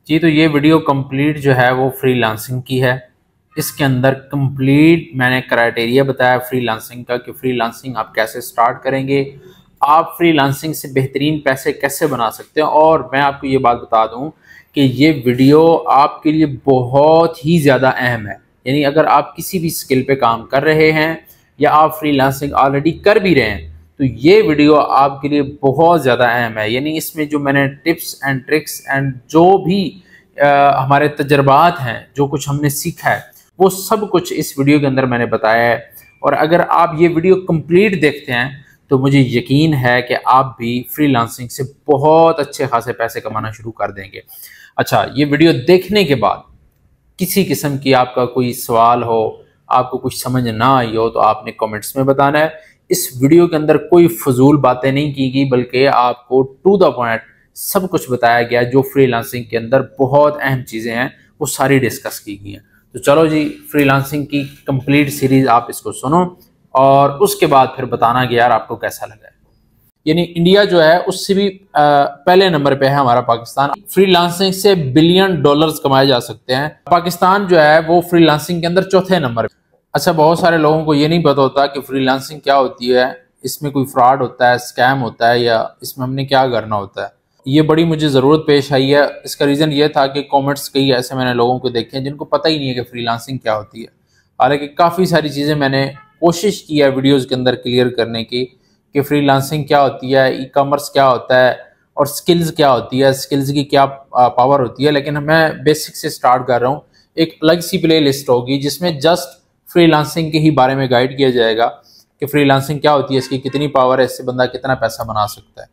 जी, तो ये video complete जो है वो फ्रीलांसिंग की है। इसके अंदर कंप्लीट मैंने क्राइटेरिया बताया फ्रीलांसिंग का कि फ्रीलांसिंग आप कैसे स्टार्ट करेंगे, आप फ्रीलांसिंग से बेहतरीन पैसे कैसे बना सकते हैं। और मैं आपको ये बात बता दूं कि ये वीडियो आपके लिए बहुत ही ज़्यादा अहम है। यानी अगर आप किसी भी स्किल पे काम कर रहे हैं या आप फ्रीलांसिंग ऑलरेडी कर भी रहे हैं तो ये वीडियो आपके लिए बहुत ज़्यादा अहम है। यानी इसमें जो मैंने टिप्स एंड ट्रिक्स एंड जो भी हमारे तजर्बात हैं, जो कुछ हमने सीखा है, वो सब कुछ इस वीडियो के अंदर मैंने बताया है। और अगर आप ये वीडियो कंप्लीट देखते हैं तो मुझे यकीन है कि आप भी फ्रीलांसिंग से बहुत अच्छे खासे पैसे कमाना शुरू कर देंगे। अच्छा, ये वीडियो देखने के बाद किसी किस्म की आपका कोई सवाल हो, आपको कुछ समझ ना आई हो, तो आपने कमेंट्स में बताना है। इस वीडियो के अंदर कोई फजूल बातें नहीं की गई, बल्कि आपको टू द पॉइंट सब कुछ बताया गया। जो फ्रीलांसिंग के अंदर बहुत अहम चीज़ें हैं वो सारी डिस्कस की गई हैं। तो चलो जी, फ्रीलांसिंग की कंप्लीट सीरीज आप इसको सुनो और उसके बाद फिर बताना कि यार आपको कैसा लगा। यानी इंडिया जो है उससे भी पहले नंबर पे है हमारा पाकिस्तान। फ्रीलांसिंग से बिलियन डॉलर्स कमाए जा सकते हैं। पाकिस्तान जो है वो फ्रीलांसिंग के अंदर चौथे नंबर पे। अच्छा, बहुत सारे लोगों को ये नहीं पता होता कि फ्रीलांसिंग क्या होती है, इसमें कोई फ्रॉड होता है, स्कैम होता है, या इसमें हमने क्या करना होता है। ये बड़ी मुझे ज़रूरत पेश आई है। इसका रीज़न ये था कि कॉमेंट्स कई ऐसे मैंने लोगों को देखे हैं जिनको पता ही नहीं है कि फ्रीलांसिंग क्या होती है। हालांकि काफ़ी सारी चीज़ें मैंने कोशिश की है वीडियोज़ के अंदर क्लियर करने की कि फ्रीलांसिंग क्या होती है, ई कॉमर्स क्या होता है और स्किल्स क्या होती है, स्किल्स की क्या पावर होती है। लेकिन मैं बेसिक से स्टार्ट कर रहा हूँ। एक अलग सी प्ले लिस्ट होगी जिसमें जस्ट फ्रीलांसिंग के ही बारे में गाइड किया जाएगा कि फ्रीलांसिंग क्या होती है, इसकी कितनी पावर है, इससे बंदा कितना पैसा बना सकता है।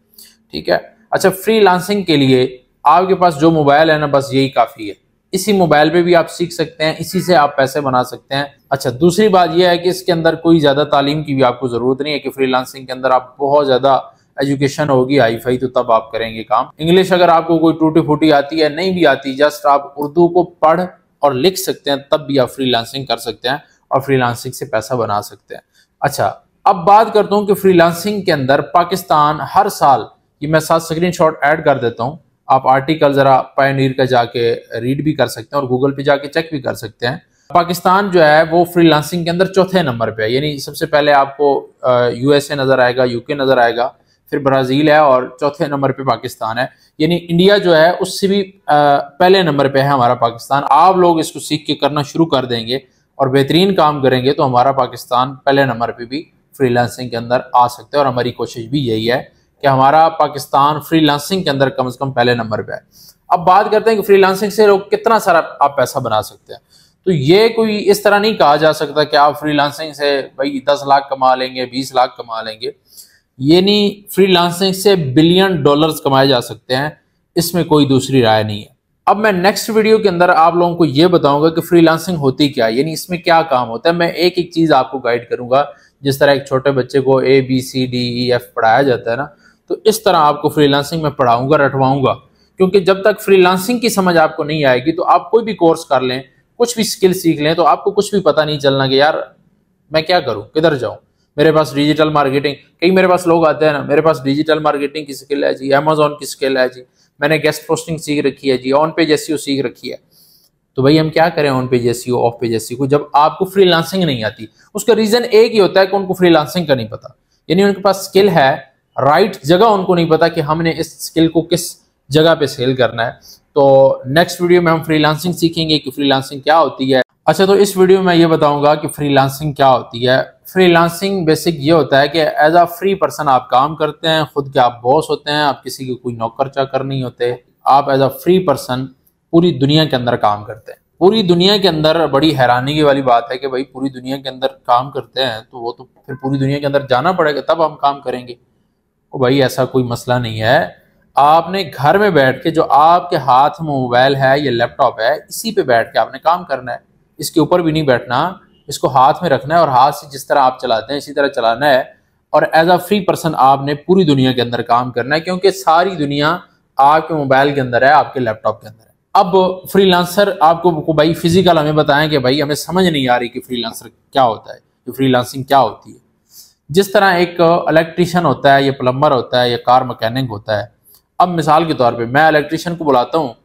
ठीक है। अच्छा, फ्रीलांसिंग के लिए आपके पास जो मोबाइल है ना, बस यही काफ़ी है। इसी मोबाइल पे भी आप सीख सकते हैं, इसी से आप पैसे बना सकते हैं। अच्छा, दूसरी बात यह है कि इसके अंदर कोई ज़्यादा तालीम की भी आपको ज़रूरत नहीं है कि फ्रीलांसिंग के अंदर आप बहुत ज़्यादा एजुकेशन होगी हाई फाई तो तब आप करेंगे काम। इंग्लिश अगर आपको कोई टूटी फूटी आती है, नहीं भी आती, जस्ट आप उर्दू को पढ़ और लिख सकते हैं, तब भी आप फ्रीलांसिंग कर सकते हैं और फ्रीलांसिंग से पैसा बना सकते हैं। अच्छा, अब बात करता हूँ कि फ्रीलांसिंग के अंदर पाकिस्तान हर साल, ये मैं साथ स्क्रीनशॉट ऐड कर देता हूँ, आप आर्टिकल जरा पायोनियर का जाके रीड भी कर सकते हैं और गूगल पे जाके चेक भी कर सकते हैं। पाकिस्तान जो है वो फ्रीलांसिंग के अंदर चौथे नंबर पे है। यानी सबसे पहले आपको यूएसए नजर आएगा, यूके नजर आएगा, फिर ब्राजील है और चौथे नंबर पे पाकिस्तान है। यानी इंडिया जो है उससे भी पहले नंबर पे है हमारा पाकिस्तान। आप लोग इसको सीख के करना शुरू कर देंगे और बेहतरीन काम करेंगे तो हमारा पाकिस्तान पहले नंबर पे भी फ्रीलांसिंग के अंदर आ सकते हैं। और हमारी कोशिश भी यही है कि हमारा पाकिस्तान फ्रीलांसिंग के अंदर कम से कम पहले नंबर पे है। अब बात करते हैं कि फ्रीलांसिंग से लोग कितना सारा आप पैसा बना सकते हैं। तो ये कोई इस तरह नहीं कहा जा सकता कि आप फ्रीलांसिंग से भाई 10 लाख कमा लेंगे, 20 लाख कमा लेंगे। ये नहीं, फ्रीलांसिंग से बिलियन डॉलर्स कमाए जा सकते हैं, इसमें कोई दूसरी राय नहीं है। अब मैं नेक्स्ट वीडियो के अंदर आप लोगों को ये बताऊंगा कि फ्रीलांसिंग होती क्या है, यानी इसमें क्या काम होता है। मैं एक एक चीज आपको गाइड करूंगा। जिस तरह एक छोटे बच्चे को ABCDEF पढ़ाया जाता है ना, तो इस तरह आपको फ्रीलांसिंग में पढ़ाऊंगा, रटवाऊंगा। क्योंकि जब तक फ्रीलांसिंग की समझ आपको नहीं आएगी तो आप कोई भी कोर्स कर लें, कुछ भी स्किल सीख लें, तो आपको कुछ भी पता नहीं चलना कि यार मैं क्या करूं, किधर जाऊं। मेरे पास डिजिटल मार्केटिंग, कई मेरे पास लोग आते हैं ना, मेरे पास डिजिटल मार्केटिंग की स्किल है जी, अमेजोन की स्किल है जी, मैंने गेस्ट पोस्टिंग सीख रखी है जी, ऑन पेज एसईओ सीख रखी है। तो भाई हम क्या करें on page SEO, of page SEO जब आपको फ्रीलांसिंग नहीं आती। उसका रीजन एक ही होता है कि उनको फ्रीलांसिंग का नहीं पता। यानी उनके पास स्किल है, राइट जगह उनको नहीं पता कि हमने इस स्किल को किस जगह पे सेल करना है। तो नेक्स्ट वीडियो में हम फ्रीलांसिंग सीखेंगे कि फ्रीलांसिंग क्या होती है। अच्छा, तो इस वीडियो में ये बताऊंगा कि फ्रीलांसिंग क्या होती है। फ्रीलांसिंग बेसिक ये होता है कि एज अ फ्री पर्सन आप काम करते हैं, खुद के आप बॉस होते हैं, आप किसी के कोई नौकर चाकर नहीं होते। आप एज अ फ्री पर्सन पूरी दुनिया के अंदर काम करते हैं। पूरी दुनिया के अंदर बड़ी हैरानी की वाली बात है कि भाई पूरी दुनिया के अंदर काम करते हैं तो वो तो फिर पूरी दुनिया के अंदर जाना पड़ेगा तब हम काम करेंगे। तो भाई ऐसा कोई मसला नहीं है। आपने घर में बैठ के, जो आपके हाथ में मोबाइल है या लैपटॉप है, इसी पे बैठ के आपने काम करना है। इसके ऊपर भी नहीं बैठना, इसको हाथ में रखना है और हाथ से जिस तरह आप चलाते हैं इसी तरह चलाना है। और एज अ फ्री पर्सन आपने पूरी दुनिया के अंदर काम करना है, क्योंकि सारी दुनिया आपके मोबाइल के अंदर है, आपके लैपटॉप के अंदर है। अब फ्रीलांसर आपको भाई फिजिकल हमें बताएं कि भाई हमें समझ नहीं आ रही कि फ्रीलांसर क्या होता है, कि फ्रीलांसिंग क्या होती है। जिस तरह एक इलेक्ट्रिशियन होता है या प्लम्बर होता है या कार मैकेनिक होता है। अब मिसाल के तौर पे मैं इलेक्ट्रिशियन को बुलाता हूँ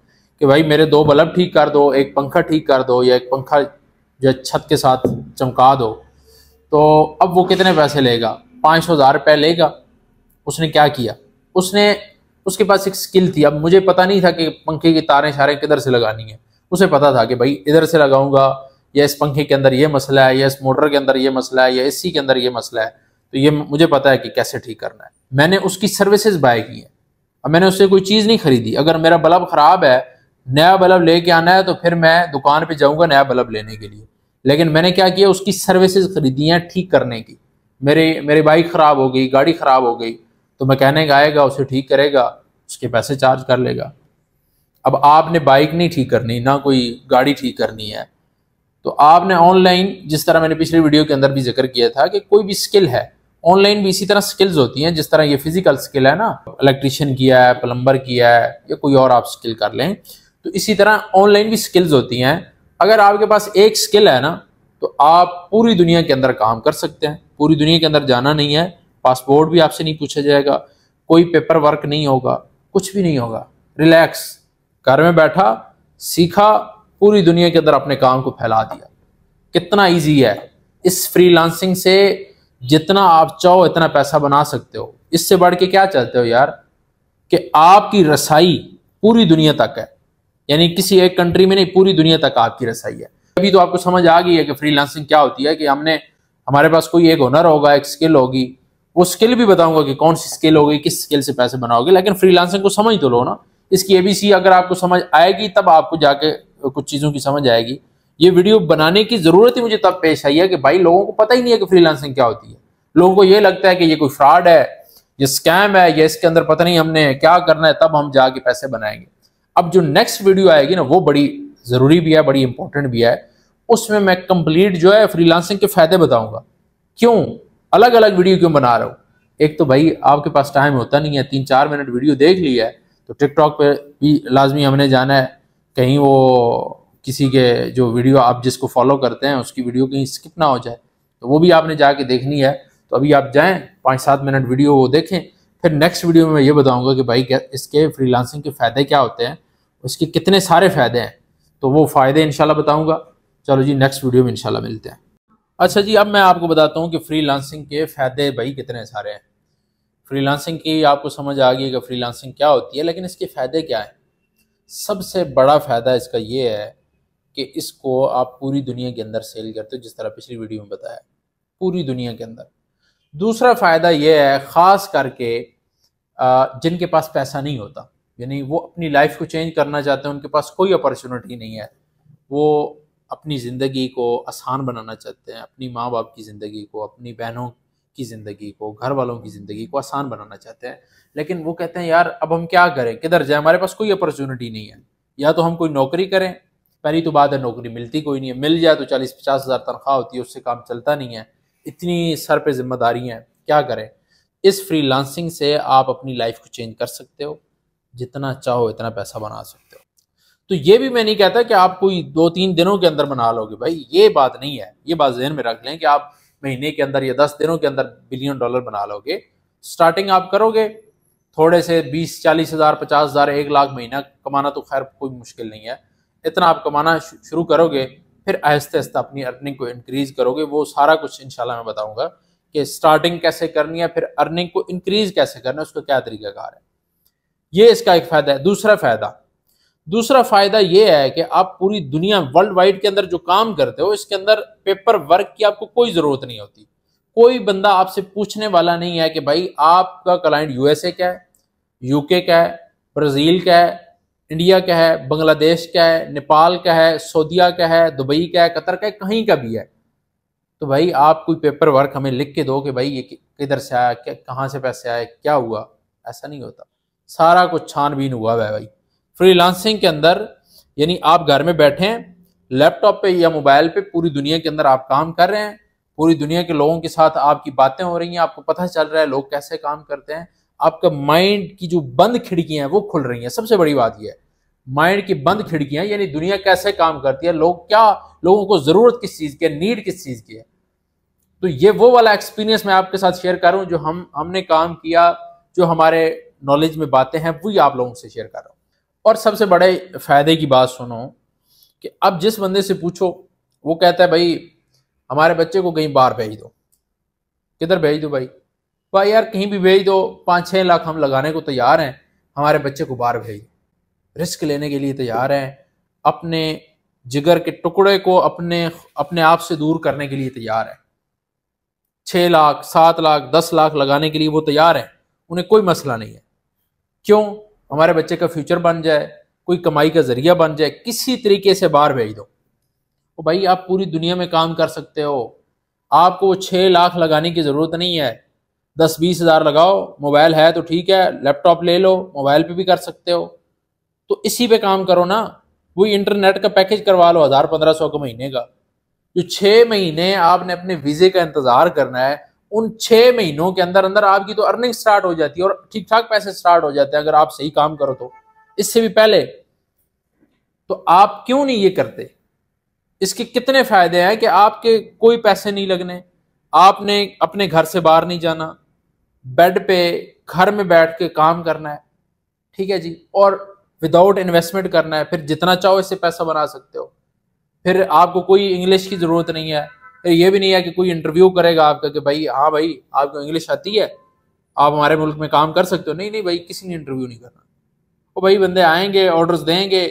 कि भाई मेरे 2 बल्ब ठीक कर दो, एक पंखा ठीक कर दो, या एक पंखा जो छत के साथ चमका दो, तो अब वो कितने पैसे लेगा? 500,000 रुपये लेगा। उसने क्या किया, उसके पास एक स्किल थी। अब मुझे पता नहीं था कि पंखे की तारें शारें किधर से लगानी है। उसे पता था कि भाई इधर से लगाऊंगा, या इस पंखे के अंदर ये मसला है, या इस मोटर के अंदर ये मसला है, या एसी के अंदर ये मसला है, तो ये मुझे पता है कि कैसे ठीक करना है। मैंने उसकी सर्विसेज बाय की है। अब मैंने उससे कोई चीज़ नहीं खरीदी। अगर मेरा बल्ब खराब है, नया बल्ब लेके आना है, तो फिर मैं दुकान पे जाऊंगा नया बल्ब लेने के लिए। लेकिन मैंने क्या किया, उसकी सर्विसेज खरीदी हैं ठीक करने की। मेरी बाइक खराब हो गई, गाड़ी खराब हो गई, तो मैकेनिक आएगा, उसे ठीक करेगा, उसके पैसे चार्ज कर लेगा। अब आपने बाइक नहीं ठीक करनी, ना कोई गाड़ी ठीक करनी है, तो आपने ऑनलाइन, जिस तरह मैंने पिछली वीडियो के अंदर भी जिक्र किया था कि कोई भी स्किल है, ऑनलाइन भी इसी तरह स्किल्स होती हैं। जिस तरह ये फिजिकल स्किल है ना, इलेक्ट्रिशियन किया है, प्लम्बर किया है, या कोई और आप स्किल कर लें, तो इसी तरह ऑनलाइन भी स्किल्स होती हैं। अगर आपके पास एक स्किल है ना, तो आप पूरी दुनिया के अंदर काम कर सकते हैं। पूरी दुनिया के अंदर जाना नहीं है, पासपोर्ट भी आपसे नहीं पूछा जाएगा, कोई पेपर वर्क नहीं होगा, कुछ भी नहीं होगा। रिलैक्स, घर में बैठा, सीखा, पूरी दुनिया के अंदर अपने काम को फैला दिया। कितना इजी है। इस फ्रीलांसिंग से जितना आप चाहो इतना पैसा बना सकते हो। इससे बढ़ के क्या चाहते हो यार, कि आपकी रसाई पूरी दुनिया तक है। यानी किसी एक कंट्री में नहीं, पूरी दुनिया तक आपकी रसाई है। अभी तो आपको समझ आ गई है कि फ्रीलांसिंग क्या होती है, कि हमारे पास कोई एक हुनर होगा, एक स्किल होगी, वो स्किल भी बताऊंगा कि कौन सी स्किल होगी, किस स्किल से पैसे बनाओगे। लेकिन फ्रीलांसिंग को समझ तो लो ना, इसकी एबीसी अगर आपको समझ आएगी तब आपको जाके कुछ चीज़ों की समझ आएगी। ये वीडियो बनाने की ज़रूरत ही मुझे तब पेश आई है कि भाई लोगों को पता ही नहीं है कि फ्रीलांसिंग क्या होती है। लोगों को ये लगता है कि ये कोई फ्रॉड है, ये स्कैम है, ये इसके अंदर पता नहीं हमने क्या करना है, तब हम जाके पैसे बनाएंगे। अब जो नेक्स्ट वीडियो आएगी ना, वो बड़ी ज़रूरी भी है, बड़ी इंपॉर्टेंट भी है। उसमें मैं कंप्लीट जो है फ्रीलांसिंग के फ़ायदे बताऊंगा। क्यों अलग अलग वीडियो क्यों बना रहा हूँ? एक तो भाई आपके पास टाइम होता नहीं है, 3-4 मिनट वीडियो देख ली है, तो टिकटॉक पे भी लाजमी हमने जाना है, कहीं वो किसी के जो वीडियो आप जिसको फॉलो करते हैं उसकी वीडियो कहीं स्किप ना हो जाए, तो वो भी आपने जाके देखनी है। तो अभी आप जाएं, 5-7 मिनट वीडियो वो देखें, फिर नेक्स्ट वीडियो में मैं ये बताऊंगा कि भाई इसके फ्रीलांसिंग के फ़ायदे क्या होते हैं, उसके कितने सारे फ़ायदे हैं, तो वो फ़ायदे इंशाल्लाह बताऊंगा। चलो जी, नेक्स्ट वीडियो में इंशाल्लाह मिलते हैं। अच्छा जी, अब मैं आपको बताता हूँ कि फ्रीलांसिंग के फ़ायदे भाई कितने सारे हैं। फ्रीलांसिंग की आपको समझ आ गई कि फ्रीलांसिंग क्या होती है, लेकिन इसके फ़ायदे क्या हैं? सबसे बड़ा फ़ायदा इसका ये है कि इसको आप पूरी दुनिया के अंदर सेल करते हो, जिस तरह पिछली वीडियो में बताया, पूरी दुनिया के अंदर। दूसरा फ़ायदा ये है, ख़ास करके जिनके पास पैसा नहीं होता, यानी वो अपनी लाइफ को चेंज करना चाहते हैं, उनके पास कोई अपॉर्चुनिटी नहीं है, वो अपनी ज़िंदगी को आसान बनाना चाहते हैं, अपनी माँ बाप की ज़िंदगी को, अपनी बहनों की ज़िंदगी को, घर वालों की ज़िंदगी को आसान बनाना चाहते हैं। लेकिन वो कहते हैं यार अब हम क्या करें, किधर जाए, हमारे पास कोई अपॉर्चुनिटी नहीं है। या तो हम कोई नौकरी करें, पहली तो बात है नौकरी मिलती कोई नहीं है, मिल जाए तो 40-50 हज़ार तनख्वाह होती है, उससे काम चलता नहीं है, इतनी सर पे जिम्मेदारी हैं, क्या करें। इस फ्रीलांसिंग से आप अपनी लाइफ को चेंज कर सकते हो, जितना चाहो इतना पैसा बना सकते हो। तो ये भी मैं नहीं कहता कि आप कोई 2-3 दिनों के अंदर बना लोगे, भाई ये बात नहीं है। ये बात ज़हन में रख लें कि आप महीने के अंदर या 10 दिनों के अंदर $1 बिलियन बना लोगे। स्टार्टिंग आप करोगे थोड़े से 20-40 हज़ार, 50 हज़ार, 1 लाख महीना कमाना तो खैर कोई मुश्किल नहीं है। इतना आप कमाना शुरू करोगे, फिर आहिस्ते आहिस्ते अपनी अर्निंग को इंक्रीज करोगे। वो सारा कुछ इंशाल्लाह मैं बताऊंगा कि स्टार्टिंग कैसे करनी है, फिर अर्निंग को इंक्रीज कैसे करना है, उसका क्या तरीकाकार है। ये इसका एक फायदा है। दूसरा फायदा ये है कि आप पूरी दुनिया वर्ल्ड वाइड के अंदर जो काम करते हो, इसके अंदर पेपर वर्क की आपको कोई जरूरत नहीं होती। कोई बंदा आपसे पूछने वाला नहीं है कि भाई आपका क्लाइंट यूएसए का है, यूके का है, ब्राजील का है, इंडिया का है, बांग्लादेश का है, नेपाल का है, सऊदीया का है, दुबई का है, कतर का है, कहीं का भी है। तो भाई आप कोई पेपर वर्क हमें लिख के दो कि भाई ये किधर से आया, कहाँ से पैसे आए, क्या हुआ, ऐसा नहीं होता। सारा कुछ छानबीन हुआ है भाई फ्रीलांसिंग के अंदर। यानी आप घर में बैठे हैं, लैपटॉप पे या मोबाइल पे पूरी दुनिया के अंदर आप काम कर रहे हैं, पूरी दुनिया के लोगों के साथ आपकी बातें हो रही हैं, आपको पता चल रहा है लोग कैसे काम करते हैं, आपका माइंड की जो बंद खिड़कियां हैं वो खुल रही हैं। सबसे बड़ी बात यह है, माइंड की बंद खिड़कियां, यानी दुनिया कैसे काम करती है, लोगों को जरूरत किस चीज की है, नीड किस चीज की है। तो ये वो वाला एक्सपीरियंस मैं आपके साथ शेयर कर रहा हूं जो हमने काम किया, जो हमारे नॉलेज में बातें हैं, वही आप लोगों से शेयर कर रहा हूं। और सबसे बड़े फायदे की बात सुनो कि अब जिस बंदे से पूछो वो कहता है भाई हमारे बच्चे को कहीं बाहर भेज दो। किधर भेज दो भाई? भाई यार कहीं भी भेज दो, 5-6 लाख हम लगाने को तैयार हैं, हमारे बच्चे को बाहर भेज दो। रिस्क लेने के लिए तैयार हैं, अपने जिगर के टुकड़े को अपने अपने आप से दूर करने के लिए तैयार है। 6 लाख 7 लाख 10 लाख लगाने के लिए वो तैयार है, उन्हें कोई मसला नहीं है। क्यों? हमारे बच्चे का फ्यूचर बन जाए, कोई कमाई का जरिया बन जाए, किसी तरीके से बाहर भेज दो। तो भाई आप पूरी दुनिया में काम कर सकते हो, आपको वो 6 लाख लगाने की जरूरत नहीं है। 10-20 हज़ार लगाओ, मोबाइल है तो ठीक है, लैपटॉप ले लो, मोबाइल पे भी कर सकते हो। तो इसी पे काम करो ना, वही इंटरनेट का पैकेज करवा लो 1000-1500 का महीने का। जो 6 महीने आपने अपने वीजे का इंतजार करना है, उन 6 महीनों के अंदर अंदर आपकी तो अर्निंग स्टार्ट हो जाती है और ठीक ठाक पैसे स्टार्ट हो जाते हैं अगर आप सही काम करो तो। इससे भी पहले तो आप क्यों नहीं ये करते? इसके कितने फायदे हैं कि आपके कोई पैसे नहीं लगने, आपने अपने घर से बाहर नहीं जाना, बेड पे घर में बैठ के काम करना है, ठीक है जी, और विदाउट इन्वेस्टमेंट करना है, फिर जितना चाहो इससे पैसा बना सकते हो। फिर आपको कोई इंग्लिश की जरूरत नहीं है, फिर ये भी नहीं है कि कोई इंटरव्यू करेगा आपका कि भाई हाँ भाई आपको इंग्लिश आती है, आप हमारे मुल्क में काम कर सकते हो। नहीं नहीं भाई, किसी ने इंटरव्यू नहीं करना। वो भाई बंदे आएंगे, ऑर्डर्स देंगे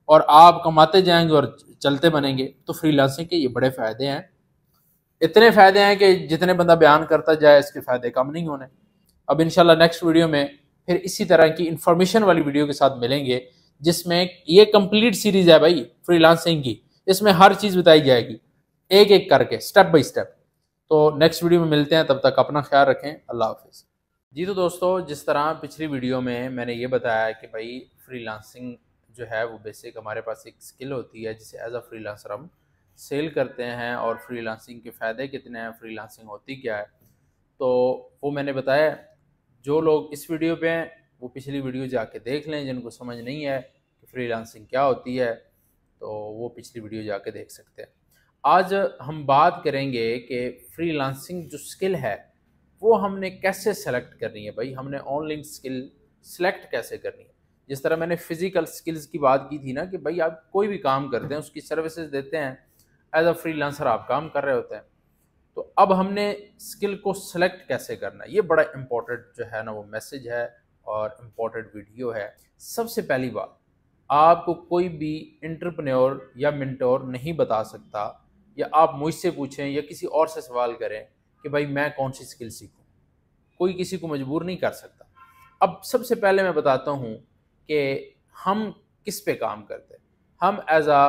और आप कमाते जाएंगे और चलते बनेंगे। तो फ्रीलांसिंग के ये बड़े फायदे हैं, इतने फायदे हैं कि जितने बंदा बयान करता जाए इसके फायदे कम नहीं होने। अब इंशाल्लाह नेक्स्ट वीडियो में फिर इसी तरह की इंफॉर्मेशन वाली वीडियो के साथ मिलेंगे, जिसमें ये कंप्लीट सीरीज है भाई फ्रीलांसिंग की, इसमें हर चीज बताई जाएगी एक एक करके, स्टेप बाय स्टेप। तो नेक्स्ट वीडियो में मिलते हैं, तब तक अपना ख्याल रखें, अल्लाह हाफिज। जी तो दोस्तों, जिस तरह पिछली वीडियो में मैंने ये बताया कि भाई फ्रीलांसिंग जो है वो बेसिक हमारे पास एक स्किल होती है जिसे एज अ फ्रीलांसर हम सेल करते हैं, और फ्रीलांसिंग के फ़ायदे कितने हैं, फ्रीलांसिंग होती क्या है, तो वो मैंने बताया। जो लोग इस वीडियो पे हैं वो पिछली वीडियो जाके देख लें, जिनको समझ नहीं है कि फ्रीलांसिंग क्या होती है तो वो पिछली वीडियो जाके देख सकते हैं। आज हम बात करेंगे कि फ्रीलांसिंग जो स्किल है वो हमने कैसे सेलेक्ट करनी है। भाई हमने ऑनलाइन स्किल सेलेक्ट कैसे करनी है? जिस तरह मैंने फिजिकल स्किल्स की बात की थी ना कि भाई आप कोई भी काम करते हैं उसकी सर्विसेज देते हैं, एज अ फ्रीलांसर आप काम कर रहे होते हैं। तो अब हमने स्किल को सिलेक्ट कैसे करना है, ये बड़ा इंपॉर्टेंट जो है ना वो मैसेज है और इम्पोर्टेंट वीडियो है। सबसे पहली बात, आपको कोई भी एंटरप्रेन्योर या मेंटोर नहीं बता सकता, या आप मुझसे पूछें या किसी और से सवाल करें कि भाई मैं कौन सी स्किल सीखूं, कोई किसी को मजबूर नहीं कर सकता। अब सबसे पहले मैं बताता हूं कि हम किस पे काम करते हैं। हम एज अ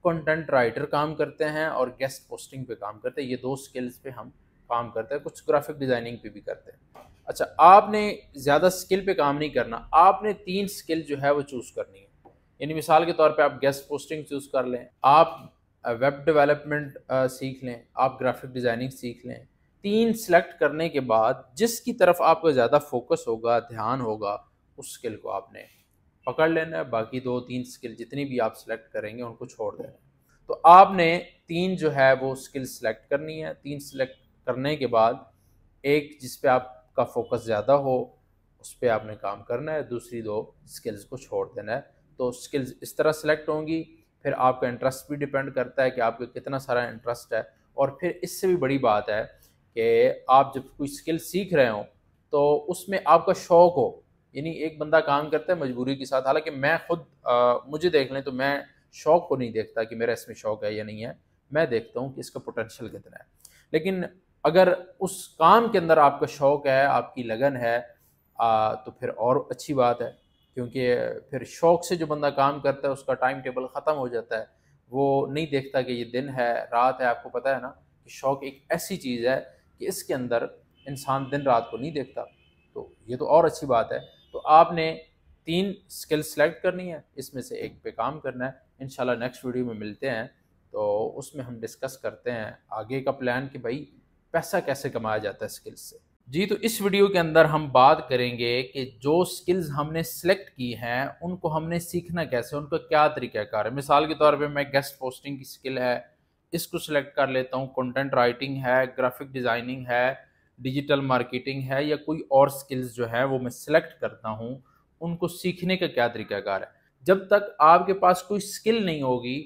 कंटेंट राइटर काम करते हैं और गेस्ट पोस्टिंग पे काम करते हैं, ये दो स्किल्स पे हम काम करते हैं, कुछ ग्राफिक डिज़ाइनिंग पे भी करते हैं। अच्छा, आपने ज़्यादा स्किल पे काम नहीं करना, आपने 3 स्किल जो है वो चूज़ करनी है। यानी मिसाल के तौर पे आप गेस्ट पोस्टिंग चूज़ कर लें, आप वेब डेवलपमेंट सीख लें, आप ग्राफिक डिज़ाइनिंग सीख लें। 3 सेलेक्ट करने के बाद जिसकी तरफ आपका ज़्यादा फोकस होगा, ध्यान होगा, उस स्किल को आपने पकड़ लेना है। बाकी 2-3 स्किल जितनी भी आप सिलेक्ट करेंगे उनको छोड़ देना है। तो आपने 3 जो है वो स्किल सिलेक्ट करनी है। 3 सिलेक्ट करने के बाद एक जिस पे आपका फोकस ज़्यादा हो उस पर आपने काम करना है, दूसरी 2 स्किल्स को छोड़ देना है। तो स्किल्स इस तरह सेलेक्ट होंगी। फिर आपका इंटरेस्ट भी डिपेंड करता है कि आपको कितना सारा इंटरेस्ट है। और फिर इससे भी बड़ी बात है कि आप जब कोई स्किल सीख रहे हो तो उसमें आपका शौक़ हो। यानी एक बंदा काम करता है मजबूरी के साथ, हालांकि मैं खुद मुझे देख लें तो मैं शौक़ को नहीं देखता कि मेरा इसमें शौक़ है या नहीं है, मैं देखता हूँ कि इसका पोटेंशियल कितना है। लेकिन अगर उस काम के अंदर आपका शौक़ है, आपकी लगन है, तो फिर और अच्छी बात है, क्योंकि फिर शौक़ से जो बंदा काम करता है उसका टाइम टेबल ख़त्म हो जाता है। वो नहीं देखता कि ये दिन है रात है। आपको पता है ना कि शौक़ एक ऐसी चीज़ है कि इसके अंदर इंसान दिन रात को नहीं देखता, तो ये तो और अच्छी बात है। तो आपने 3 स्किल सेलेक्ट करनी है, इसमें से एक पे काम करना है। इंशाल्लाह नेक्स्ट वीडियो में मिलते हैं, तो उसमें हम डिस्कस करते हैं आगे का प्लान कि भाई पैसा कैसे कमाया जाता है स्किल्स से। जी तो इस वीडियो के अंदर हम बात करेंगे कि जो स्किल्स हमने सेलेक्ट की हैं उनको हमने सीखना कैसे, उनका क्या तरीक़ाकार है। मिसाल के तौर पे मैं गेस्ट पोस्टिंग की स्किल है इसको सिलेक्ट कर लेता हूँ, कंटेंट राइटिंग है, ग्राफिक डिज़ाइनिंग है, डिजिटल मार्केटिंग है, या कोई और स्किल्स जो है वो मैं सिलेक्ट करता हूँ, उनको सीखने का क्या तरीक़ाकार है। जब तक आपके पास कोई स्किल नहीं होगी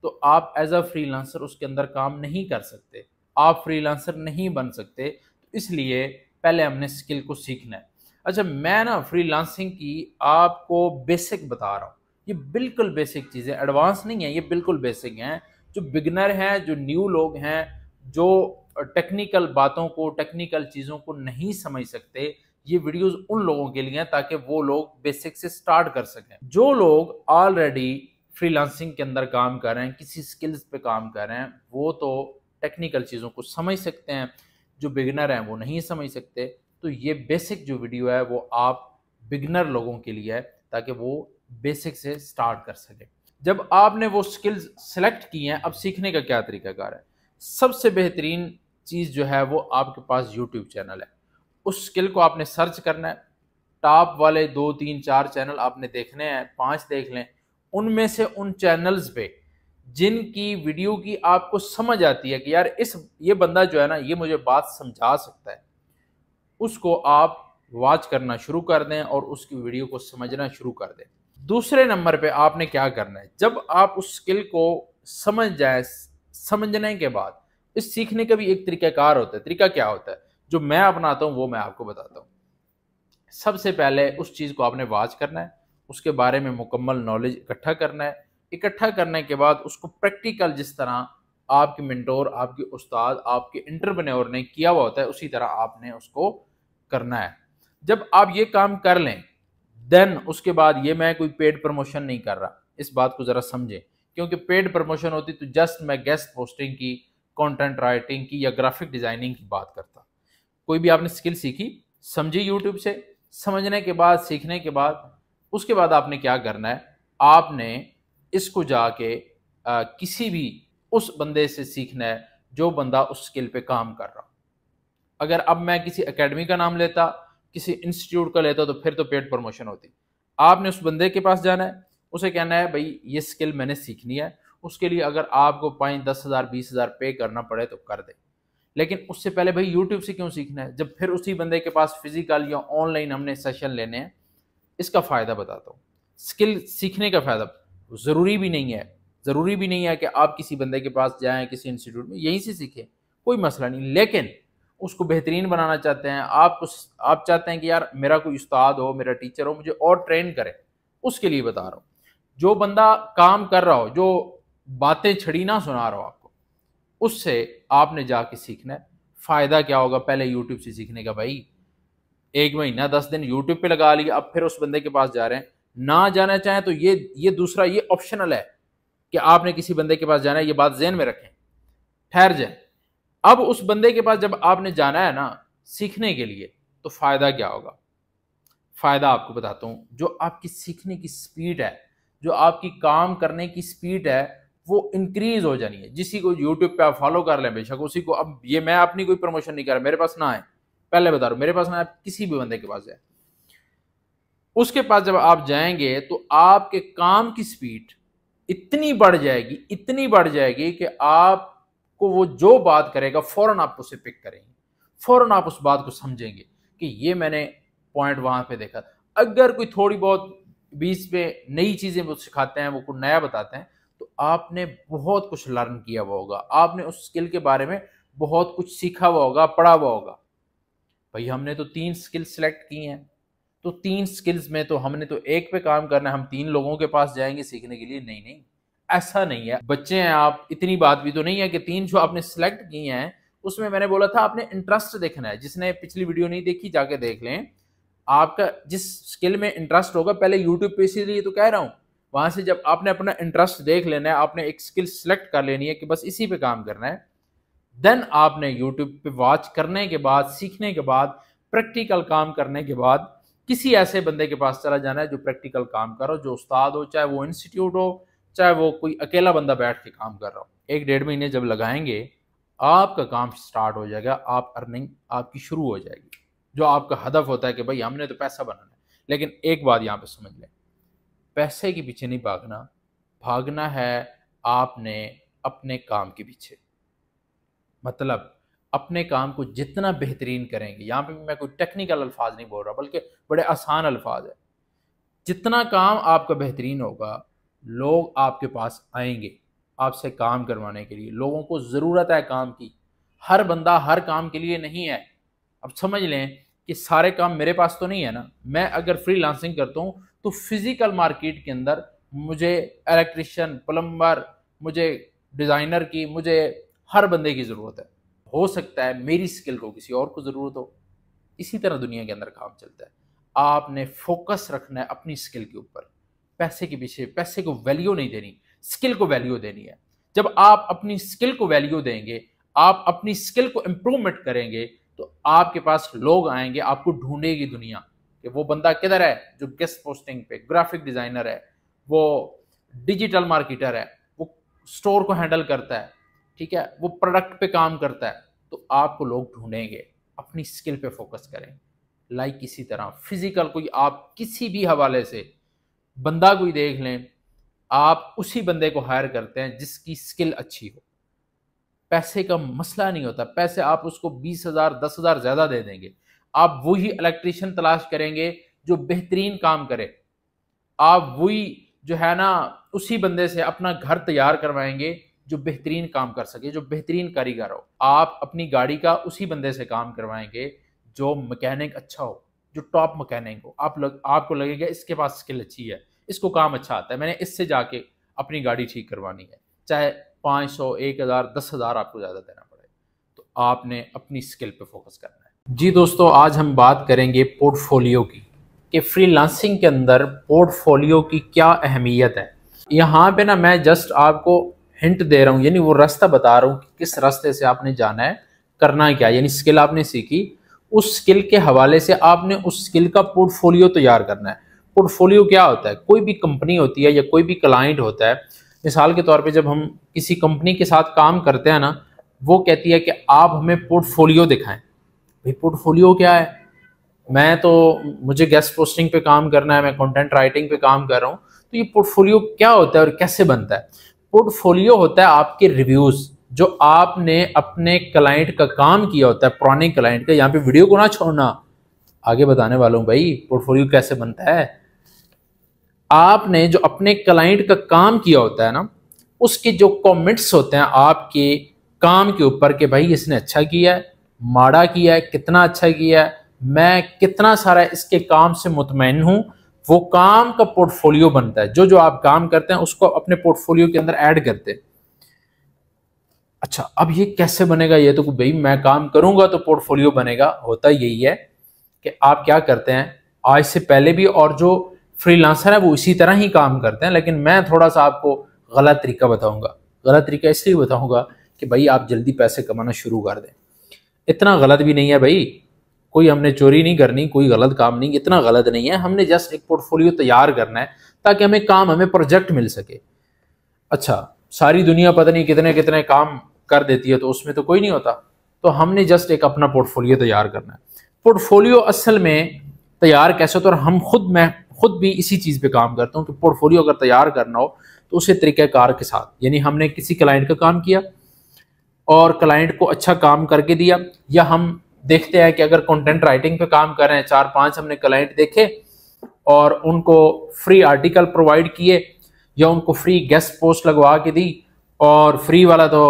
तो आप एज अ फ्रीलांसर उसके अंदर काम नहीं कर सकते, आप फ्रीलांसर नहीं बन सकते। तो इसलिए पहले हमने स्किल को सीखना है। अच्छा, मैं ना फ्रीलांसिंग की आपको बेसिक बता रहा हूँ, ये बिल्कुल बेसिक चीज़ें, एडवांस नहीं है, ये बिल्कुल बेसिक हैं। जो बिगनर हैं, जो न्यू लोग हैं, जो टेक्निकल बातों को, टेक्निकल चीज़ों को नहीं समझ सकते, ये वीडियोस उन लोगों के लिए हैं ताकि वो लोग बेसिक से स्टार्ट कर सकें। जो लोग ऑलरेडी फ्रीलांसिंग के अंदर काम कर रहे हैं, किसी स्किल्स पे काम कर रहे हैं, वो तो टेक्निकल चीज़ों को समझ सकते हैं। जो बिगिनर हैं वो नहीं समझ सकते। तो ये बेसिक जो वीडियो है वो आप बिगिनर लोगों के लिए है ताकि वो बेसिक से स्टार्ट कर सके। जब आपने वो स्किल्स सेलेक्ट की हैं, अब सीखने का क्या तरीकाकार है? सबसे बेहतरीन चीज़ जो है वो आपके पास यूट्यूब चैनल है। उस स्किल को आपने सर्च करना है, टॉप वाले 2 3 4 चैनल आपने देखने हैं, 5 देख लें। उनमें से उन चैनल्स पे जिनकी वीडियो की आपको समझ आती है कि यार ये बंदा जो है ना, ये मुझे बात समझा सकता है, उसको आप वॉच करना शुरू कर दें और उसकी वीडियो को समझना शुरू कर दें। दूसरे नंबर पे आपने क्या करना है, जब आप उस स्किल को समझ जाए, समझने के बाद इस सीखने का भी एक तरीकाकार होता है। तरीका क्या होता है जो मैं अपनाता हूँ वो मैं आपको बताता हूँ। सबसे पहले उस चीज़ को आपने वॉच करना है, उसके बारे में मुकम्मल नॉलेज इकट्ठा करना है। इकट्ठा करने के बाद उसको प्रैक्टिकल, जिस तरह आपके मेंटोर, आपके उस्ताद, आपके एंटरप्रेन्योर ने किया हुआ होता है, उसी तरह आपने उसको करना है। जब आप ये काम कर लें, देन उसके बाद, ये मैं कोई पेड प्रमोशन नहीं कर रहा, इस बात को ज़रा समझें, क्योंकि पेड प्रमोशन होती तो जस्ट मैं गेस्ट पोस्टिंग की, कंटेंट राइटिंग की या ग्राफिक डिज़ाइनिंग की बात करता। कोई भी आपने स्किल सीखी, समझी यूट्यूब से, समझने के बाद, सीखने के बाद, उसके बाद आपने क्या करना है, आपने इसको जाके किसी भी उस बंदे से सीखना है जो बंदा उस स्किल पे काम कर रहा। अगर अब मैं किसी एकेडमी का नाम लेता, किसी इंस्टीट्यूट का लेता, तो फिर तो पेड प्रमोशन होती। आपने उस बंदे के पास जाना है, उसे कहना है भाई ये स्किल मैंने सीखनी है, उसके लिए अगर आपको 5 10 हज़ार 20 हज़ार पे करना पड़े तो कर दे। लेकिन उससे पहले भाई यूट्यूब से क्यों सीखना है, जब फिर उसी बंदे के पास फिजिकल या ऑनलाइन हमने सेशन लेने हैं। इसका फ़ायदा बताता हूँ। स्किल सीखने का फ़ायदा ज़रूरी भी नहीं है, ज़रूरी भी नहीं है कि आप किसी बंदे के पास जाएँ, किसी इंस्टीट्यूट में, यहीं से सीखें, कोई मसला नहीं। लेकिन उसको बेहतरीन बनाना चाहते हैं आप चाहते हैं कि यार मेरा कोई उस्ताद हो, मेरा टीचर हो, मुझे और ट्रेन करे, उसके लिए बता रहा हूँ। जो बंदा काम कर रहा हो, जो बातें छड़ी ना सुना रहा हो आपको, उससे आपने जाके सीखना है। फ़ायदा क्या होगा पहले यूट्यूब से सीखने का भाई? 1 महीना 10 दिन यूट्यूब पे लगा लिया, अब फिर उस बंदे के पास जा रहे हैं। ना जाना चाहें तो ये दूसरा, ये ऑप्शनल है कि आपने किसी बंदे के पास जाना है, ये बात ज़हन में रखें। ठहर जाए। अब उस बंदे के पास जब आपने जाना है ना सीखने के लिए, तो फ़ायदा क्या होगा? फ़ायदा आपको बताता हूँ। जो आपकी सीखने की स्पीड है, जो आपकी काम करने की स्पीड है, वो इंक्रीज़ हो जानी है। जिसी को यूट्यूब पे आप फॉलो कर लें बेशक, उसी को, अब ये मैं अपनी कोई प्रमोशन नहीं कर रहा, मेरे पास ना आए, पहले बता रहा हूँ, मेरे पास ना आए, किसी भी बंदे के पास जाए, उसके पास जब आप जाएंगे तो आपके काम की स्पीड इतनी बढ़ जाएगी, इतनी बढ़ जाएगी कि आपको वो जो बात करेगा फौरन आप उसे पिक करेंगे, फौरन आप उस बात को समझेंगे कि ये मैंने पॉइंट वहां पे देखा। अगर कोई थोड़ी बहुत बीच में नई चीजें वो सिखाते हैं, वो कुछ नया बताते हैं, तो आपने बहुत कुछ लर्न किया हुआ होगा, आपने उस स्किल के बारे में बहुत कुछ सीखा हुआ होगा, पढ़ा हुआ होगा। भाई हमने तो 3 स्किल सेलेक्ट की हैं, तो 3 स्किल्स में तो हमने तो एक पे काम करना है, हम 3 लोगों के पास जाएंगे सीखने के लिए? नहीं नहीं, ऐसा नहीं है। बच्चे हैं आप, इतनी बात भी तो नहीं है कि 3 जो आपने सेलेक्ट की हैं उसमें मैंने बोला था आपने इंटरेस्ट देखना है। जिसने पिछली वीडियो नहीं देखी जाके देख लें। आपका जिस स्किल में इंटरेस्ट होगा, पहले यूट्यूब पे, इसीलिए तो कह रहा हूँ, वहां से जब आपने अपना इंटरेस्ट देख लेना है, आपने एक स्किल सेलेक्ट कर लेनी है कि बस इसी पे काम करना है, देन आपने यूट्यूब पे वॉच करने के बाद, सीखने के बाद, प्रैक्टिकल काम करने के बाद, किसी ऐसे बंदे के पास चला जाना है जो प्रैक्टिकल काम कर रहा हो, जो उस्ताद हो, चाहे वो इंस्टीट्यूट हो, चाहे वो कोई अकेला बंदा बैठ के काम कर रहा हो। 1 डेढ़ महीने जब लगाएंगे, आपका काम स्टार्ट हो जाएगा, आप अर्निंग आपकी शुरू हो जाएगी। जो आपका हदफ होता है कि भाई हमने तो पैसा बनाना है, लेकिन एक बात यहाँ पे समझ लें, पैसे के पीछे नहीं भागना, भागना है आपने अपने काम के पीछे। मतलब अपने काम को जितना बेहतरीन करेंगे, यहाँ पे मैं कोई टेक्निकल अल्फाज नहीं बोल रहा, बल्कि बड़े आसान अल्फाज है। जितना काम आपका बेहतरीन होगा, लोग आपके पास आएंगे आपसे काम करवाने के लिए। लोगों को ज़रूरत है काम की, हर बंदा हर काम के लिए नहीं है। अब समझ लें कि सारे काम मेरे पास तो नहीं है ना। मैं अगर फ्रीलांसिंग करता हूँ तो फिजिकल मार्केट के अंदर मुझे इलेक्ट्रिशियन, प्लम्बर, मुझे डिज़ाइनर की, मुझे हर बंदे की ज़रूरत है। हो सकता है मेरी स्किल को किसी और को ज़रूरत हो। इसी तरह दुनिया के अंदर काम चलता है। आपने फोकस रखना है अपनी स्किल के ऊपर। पैसे के पीछे, पैसे को वैल्यू नहीं देनी, स्किल को वैल्यू देनी है। जब आप अपनी स्किल को वैल्यू देंगे, आप अपनी स्किल को इंप्रूवमेंट करेंगे, तो आपके पास लोग आएंगे, आपको ढूंढेगी दुनिया कि वो बंदा किधर है जो गेस्ट पोस्टिंग पे ग्राफिक डिजाइनर है, वो डिजिटल मार्केटर है, वो स्टोर को हैंडल करता है, ठीक है, वो प्रोडक्ट पे काम करता है। तो आपको लोग ढूंढेंगे। अपनी स्किल पे फोकस करें। लाइक इसी तरह फिजिकल कोई आप किसी भी हवाले से बंदा कोई देख लें, आप उसी बंदे को हायर करते हैं जिसकी स्किल अच्छी हो। पैसे का मसला नहीं होता। पैसे आप उसको 20,000 10,000 ज्यादा दे देंगे, आप वही इलेक्ट्रीशियन तलाश करेंगे जो बेहतरीन काम करे। आप वही जो है ना उसी बंदे से अपना घर तैयार करवाएंगे जो बेहतरीन काम कर सके, जो बेहतरीन कारीगर हो। आप अपनी गाड़ी का उसी बंदे से काम करवाएंगे जो मैकेनिक अच्छा हो, जो टॉप मैकेनिक हो। आपको लगेगा इसके पास स्किल अच्छी है, इसको काम अच्छा आता है, मैंने इससे जाके अपनी गाड़ी ठीक करवानी है, चाहे 500 1000 10,000 आपको ज़्यादा देना पड़े। तो आपने अपनी स्किल पे फोकस करना है। जी दोस्तों, आज हम बात करेंगे पोर्टफोलियो की, कि फ्रीलांसिंग के अंदर पोर्टफोलियो की क्या अहमियत है। यहाँ पे ना मैं जस्ट आपको हिंट दे रहा हूँ, यानी वो रास्ता बता रहा हूँ कि किस रास्ते से आपने जाना है, करना है क्या। यानी स्किल आपने सीखी, उस स्किल के हवाले से आपने उस स्किल का पोर्टफोलियो तैयार करना है। पोर्टफोलियो क्या होता है? कोई भी कंपनी होती है या कोई भी क्लाइंट होता है, मिसाल के तौर पे जब हम किसी कंपनी के साथ काम करते हैं ना, वो कहती है कि आप हमें पोर्टफोलियो दिखाएं। भाई पोर्टफोलियो क्या है? मैं तो मुझे गेस्ट पोस्टिंग पे काम करना है, मैं कंटेंट राइटिंग पे काम कर रहा हूँ, तो ये पोर्टफोलियो क्या होता है और कैसे बनता है? पोर्टफोलियो होता है आपके रिव्यूज, जो आपने अपने क्लाइंट का काम किया होता है, पुराने क्लाइंट का। यहाँ पे वीडियो को ना छोड़ना, आगे बताने वाला हूँ भाई पोर्टफोलियो कैसे बनता है। आपने जो अपने क्लाइंट का काम किया होता है ना, उसके जो कमेंट्स होते हैं आपके काम के ऊपर कि भाई इसने अच्छा किया है, माड़ा किया है, कितना अच्छा किया है, मैं कितना सारा इसके काम से मुतमईन हूं, वो काम का पोर्टफोलियो बनता है। जो जो आप काम करते हैं उसको अपने पोर्टफोलियो के अंदर ऐड करते हैं। अच्छा, अब ये कैसे बनेगा? ये तो भाई मैं काम करूंगा तो पोर्टफोलियो बनेगा। होता यही है कि आप क्या करते हैं, आज से पहले भी और जो फ्रीलांसर है वो इसी तरह ही काम करते हैं, लेकिन मैं थोड़ा सा आपको गलत तरीका बताऊंगा। गलत तरीका इसलिए बताऊंगा कि भाई आप जल्दी पैसे कमाना शुरू कर दें। इतना गलत भी नहीं है भाई, कोई हमने चोरी नहीं करनी, कोई गलत काम नहीं, इतना गलत नहीं है। हमने जस्ट एक पोर्टफोलियो तैयार करना है ताकि हमें काम, हमें प्रोजेक्ट मिल सके। अच्छा, सारी दुनिया पता नहीं कितने कितने काम कर देती है तो उसमें तो कोई नहीं होता, तो हमने जस्ट एक अपना पोर्टफोलियो तैयार करना है। पोर्टफोलियो असल में तैयार कैसे होता है, और मैं खुद भी इसी चीज़ पे काम करता हूँ कि पोर्टफोलियो अगर तैयार करना हो तो उसे तरीक़ाकार के साथ, यानी हमने किसी क्लाइंट का काम किया और क्लाइंट को अच्छा काम करके दिया, या हम देखते हैं कि अगर कंटेंट राइटिंग पे काम कर रहे हैं, 4-5 हमने क्लाइंट देखे और उनको फ्री आर्टिकल प्रोवाइड किए या उनको फ्री गेस्ट पोस्ट लगवा के दी, और फ्री वाला तो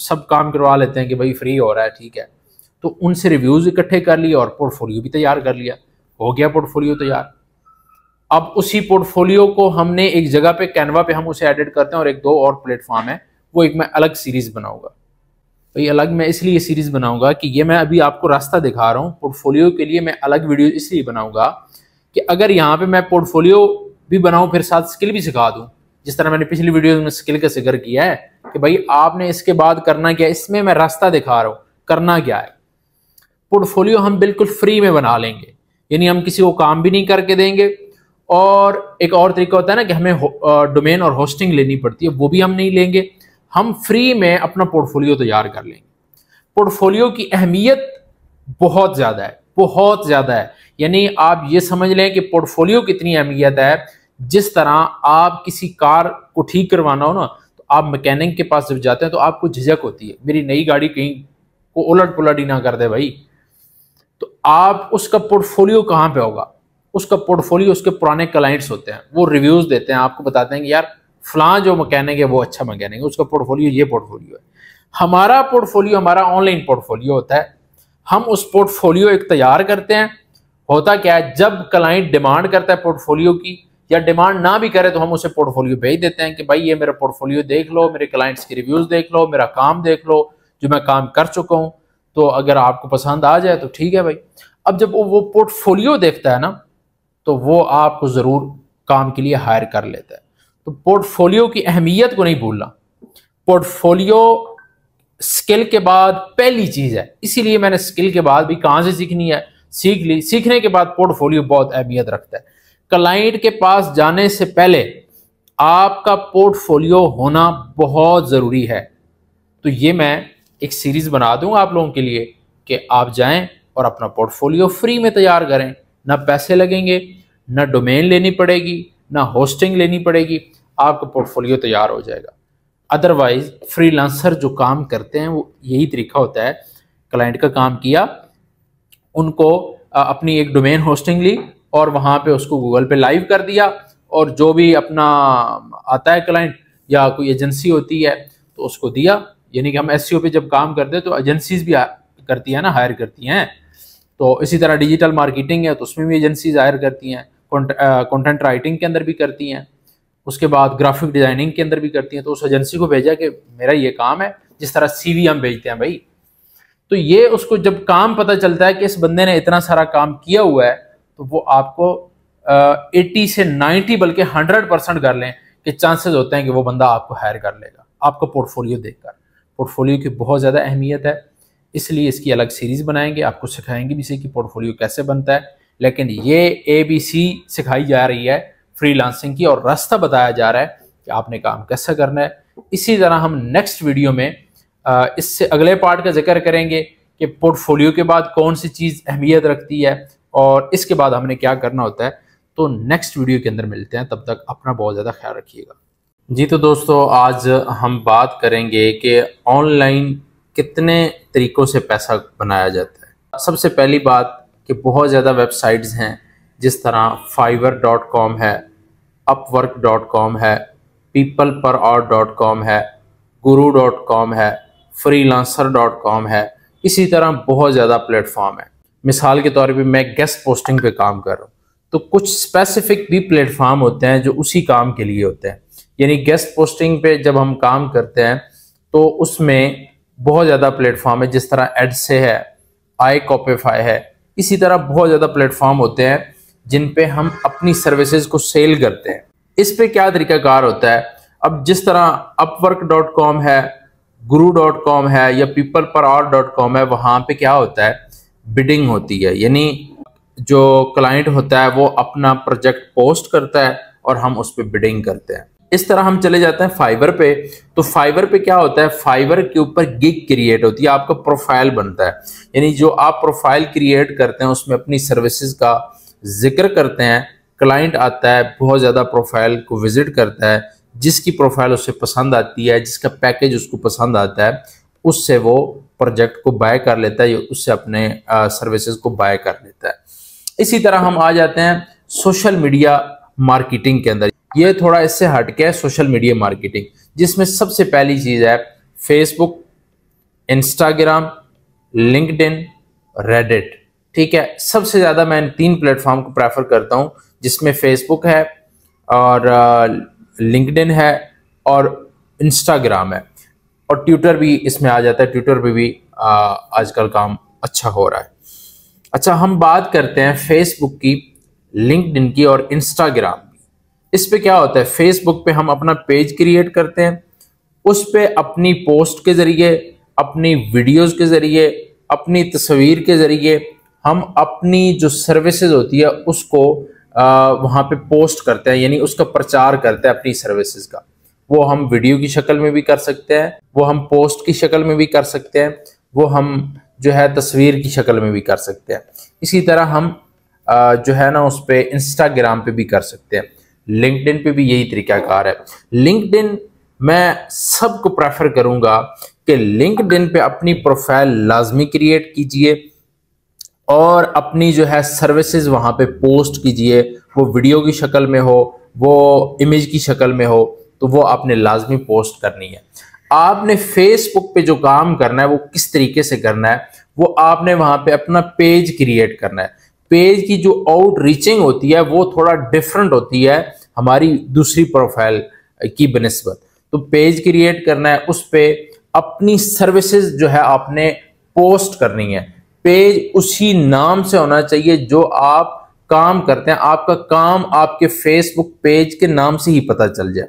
सब काम करवा लेते हैं कि भाई फ्री हो रहा है, ठीक है, तो उनसे रिव्यूज इकट्ठे कर लिए और पोर्टफोलियो भी तैयार कर लिया। हो गया पोर्टफोलियो तैयार। अब उसी पोर्टफोलियो को हमने एक जगह पे कैनवा पे हम उसे एडिट करते हैं, और एक दो और प्लेटफॉर्म है, वो एक मैं अलग सीरीज बनाऊंगा। तो ये अलग मैं इसलिए सीरीज बनाऊंगा कि ये मैं अभी आपको रास्ता दिखा रहा हूँ। पोर्टफोलियो के लिए मैं अलग वीडियो इसलिए बनाऊंगा कि अगर यहाँ पे मैं पोर्टफोलियो भी बनाऊं फिर साथ स्किल भी सिखा दूं, जिस तरह मैंने पिछली वीडियो में स्किल का जिक्र किया है कि भाई आपने इसके बाद करना क्या है, इसमें मैं रास्ता दिखा रहा हूं करना क्या है। पोर्टफोलियो हम बिल्कुल फ्री में बना लेंगे, यानी हम किसी को काम भी नहीं करके देंगे। और एक और तरीका होता है ना कि हमें डोमेन और होस्टिंग लेनी पड़ती है, वो भी हम नहीं लेंगे, हम फ्री में अपना पोर्टफोलियो तैयार कर लेंगे। पोर्टफोलियो की अहमियत बहुत ज्यादा है, बहुत ज्यादा है। यानी आप ये समझ लें कि पोर्टफोलियो कितनी अहमियत है। जिस तरह आप किसी कार को ठीक करवाना हो ना, तो आप मैकेनिक के पास जब जाते हैं तो आपको झिझक होती है, मेरी नई गाड़ी कहीं को उलट पुलट ही ना कर दे भाई। तो आप उसका पोर्टफोलियो कहाँ पे होगा? उसका पोर्टफोलियो उसके पुराने क्लाइंट्स होते हैं, वो रिव्यूज देते हैं, आपको बताते हैं कि यार फलां जो मैकेनिक है वो अच्छा मैकेनिक है, उसका पोर्टफोलियो ये पोर्टफोलियो है। हमारा पोर्टफोलियो हमारा ऑनलाइन पोर्टफोलियो होता है, हम उस पोर्टफोलियो एक तैयार करते हैं। होता क्या है, जब क्लाइंट डिमांड करता है पोर्टफोलियो की, या डिमांड ना भी करे तो हम उसे पोर्टफोलियो भेज देते हैं कि भाई ये मेरा पोर्टफोलियो देख लो, मेरे क्लाइंट्स की रिव्यूज देख लो, मेरा काम देख लो, जो मैं काम कर चुका हूँ, तो अगर आपको पसंद आ जाए तो ठीक है भाई। अब जब वो पोर्टफोलियो देखता है ना, तो वो आपको जरूर काम के लिए हायर कर लेता है। तो पोर्टफोलियो की अहमियत को नहीं भूलना। पोर्टफोलियो स्किल के बाद पहली चीज है, इसीलिए मैंने स्किल के बाद भी कहां से सीखनी है सीख ली। सीखने के बाद पोर्टफोलियो बहुत अहमियत रखता है। क्लाइंट के पास जाने से पहले आपका पोर्टफोलियो होना बहुत जरूरी है। तो ये मैं एक सीरीज बना दूंगा आप लोगों के लिए कि आप जाएं और अपना पोर्टफोलियो फ्री में तैयार करें। ना पैसे लगेंगे, ना डोमेन लेनी पड़ेगी, ना होस्टिंग लेनी पड़ेगी, आपका पोर्टफोलियो तैयार हो जाएगा। अदरवाइज फ्रीलांसर जो काम करते हैं वो यही तरीका होता है, क्लाइंट का काम किया, उनको अपनी एक डोमेन होस्टिंग ली और वहाँ पे उसको गूगल पे लाइव कर दिया, और जो भी अपना आता है क्लाइंट या कोई एजेंसी होती है तो उसको दिया। यानी कि हम एसईओ पे जब काम करते हैं तो एजेंसीज भी करती है ना, हायर करती हैं। तो इसी तरह डिजिटल मार्केटिंग है तो उसमें भी एजेंसीज हायर करती हैं, कंटेंट राइटिंग के अंदर भी करती हैं, उसके बाद ग्राफिक डिजाइनिंग के अंदर भी करती हैं। तो उस एजेंसी को भेजा कि मेरा ये काम है, जिस तरह सीवी हम भेजते हैं भाई। तो ये उसको जब काम पता चलता है कि इस बंदे ने इतना सारा काम किया हुआ है, तो वो आपको 80 से 90 बल्कि 100% कर लें कि चांसेस होते हैं कि वो बंदा आपको हायर कर लेगा आपका पोर्टफोलियो देखकर। पोर्टफोलियो की बहुत ज़्यादा अहमियत है, इसलिए इसकी अलग सीरीज बनाएंगे, आपको सिखाएंगे भी से कि पोर्टफोलियो कैसे बनता है। लेकिन ये ABC सिखाई जा रही है फ्रीलांसिंग की, और रास्ता बताया जा रहा है कि आपने काम कैसे करना है। इसी तरह हम नेक्स्ट वीडियो में इससे अगले पार्ट का जिक्र करेंगे कि पोर्टफोलियो के बाद कौन सी चीज़ अहमियत रखती है और इसके बाद हमने क्या करना होता है। तो नेक्स्ट वीडियो के अंदर मिलते हैं, तब तक अपना बहुत ज़्यादा ख्याल रखिएगा। जी तो दोस्तों, आज हम बात करेंगे कि ऑनलाइन कितने तरीक़ों से पैसा बनाया जाता है। सबसे पहली बात कि बहुत ज़्यादा वेबसाइट्स हैं, जिस तरह fiverr.com है, upwork.com है, peopleperhour.com है, guru.com है, freelancer.com है। इसी तरह बहुत ज़्यादा प्लेटफॉर्म है। मिसाल के तौर पे मैं गेस्ट पोस्टिंग पे काम कर रहा हूँ, तो कुछ स्पेसिफिक भी प्लेटफॉर्म होते हैं जो उसी काम के लिए होते हैं। यानी गेस्ट पोस्टिंग पे जब हम काम करते हैं तो उसमें बहुत ज़्यादा प्लेटफॉर्म है, जिस तरह एडसे है, iCopify है। इसी तरह बहुत ज़्यादा प्लेटफॉर्म होते हैं जिन पे हम अपनी सर्विसेज को सेल करते हैं। इस पे क्या तरीकाकार होता है, अब जिस तरह upwork.com है, guru.com है या peopleperhour.com है, वहाँ पे क्या होता है, बिडिंग होती है। यानी जो क्लाइंट होता है वो अपना प्रोजेक्ट पोस्ट करता है और हम उस पर बिडिंग करते हैं। इस तरह हम चले जाते हैं फाइवर पे, तो फाइवर पे क्या होता है, फाइवर के ऊपर गिग क्रिएट होती है, आपका प्रोफाइल बनता है। यानी जो आप प्रोफाइल क्रिएट करते हैं उसमें अपनी सर्विसेज का जिक्र करते हैं, क्लाइंट आता है, बहुत ज़्यादा प्रोफाइल को विजिट करता है, जिसकी प्रोफाइल उसे पसंद आती है, जिसका पैकेज उसको पसंद आता है, उससे वो प्रोजेक्ट को बाय कर लेता है या उससे अपने सर्विसेज को बाय कर लेता है। इसी तरह हम आ जाते हैं सोशल मीडिया मार्केटिंग के अंदर। ये थोड़ा इससे हटके है सोशल मीडिया मार्केटिंग, जिसमें सबसे पहली चीज़ है फेसबुक, इंस्टाग्राम, लिंक्डइन, रेडिट। ठीक है, सबसे ज़्यादा मैं इन 3 प्लेटफॉर्म को प्रेफर करता हूँ, जिसमें फेसबुक है और लिंक्डइन है और इंस्टाग्राम है, और ट्विटर भी इसमें आ जाता है। ट्विटर पे भी आजकल काम अच्छा हो रहा है। अच्छा, हम बात करते हैं फेसबुक की, लिंक्डइन की और इंस्टाग्राम की। इस पे क्या होता है, फेसबुक पे हम अपना पेज क्रिएट करते हैं, उस पे अपनी पोस्ट के ज़रिए, अपनी वीडियोस के ज़रिए, अपनी तस्वीर के ज़रिए हम अपनी जो सर्विसेज होती है उसको वहाँ पे पोस्ट करते हैं, यानी उसका प्रचार करते हैं अपनी सर्विसेज का। वो हम वीडियो की शक्ल में भी कर सकते हैं, वो हम पोस्ट की शक्ल में भी कर सकते हैं, वो हम जो है तस्वीर की शक्ल में भी कर सकते हैं। इसी तरह हम जो है ना उस पे इंस्टाग्राम पे भी कर सकते हैं। लिंक्डइन पे भी यही तरीकाकार है। लिंक्डइन मैं सबको प्रेफर करूंगा कि लिंक्डइन पे अपनी प्रोफाइल लाजमी क्रिएट कीजिए, और अपनी जो है सर्विसेज वहां पे पोस्ट कीजिए, वो वीडियो की शक्ल में हो, वो इमेज की शक्ल में हो, तो वो आपने लाजमी पोस्ट करनी है। आपने फेसबुक पे जो काम करना है वो किस तरीके से करना है, वो आपने वहां पे अपना पेज क्रिएट करना है। पेज की जो आउट रीचिंग होती है वो थोड़ा डिफरेंट होती है हमारी दूसरी प्रोफाइल की बनिस्बत। तो पेज क्रिएट करना है, उस पे अपनी सर्विसेज जो है आपने पोस्ट करनी है। पेज उसी नाम से होना चाहिए जो आप काम करते हैं, आपका काम आपके फेसबुक पेज के नाम से ही पता चल जाए।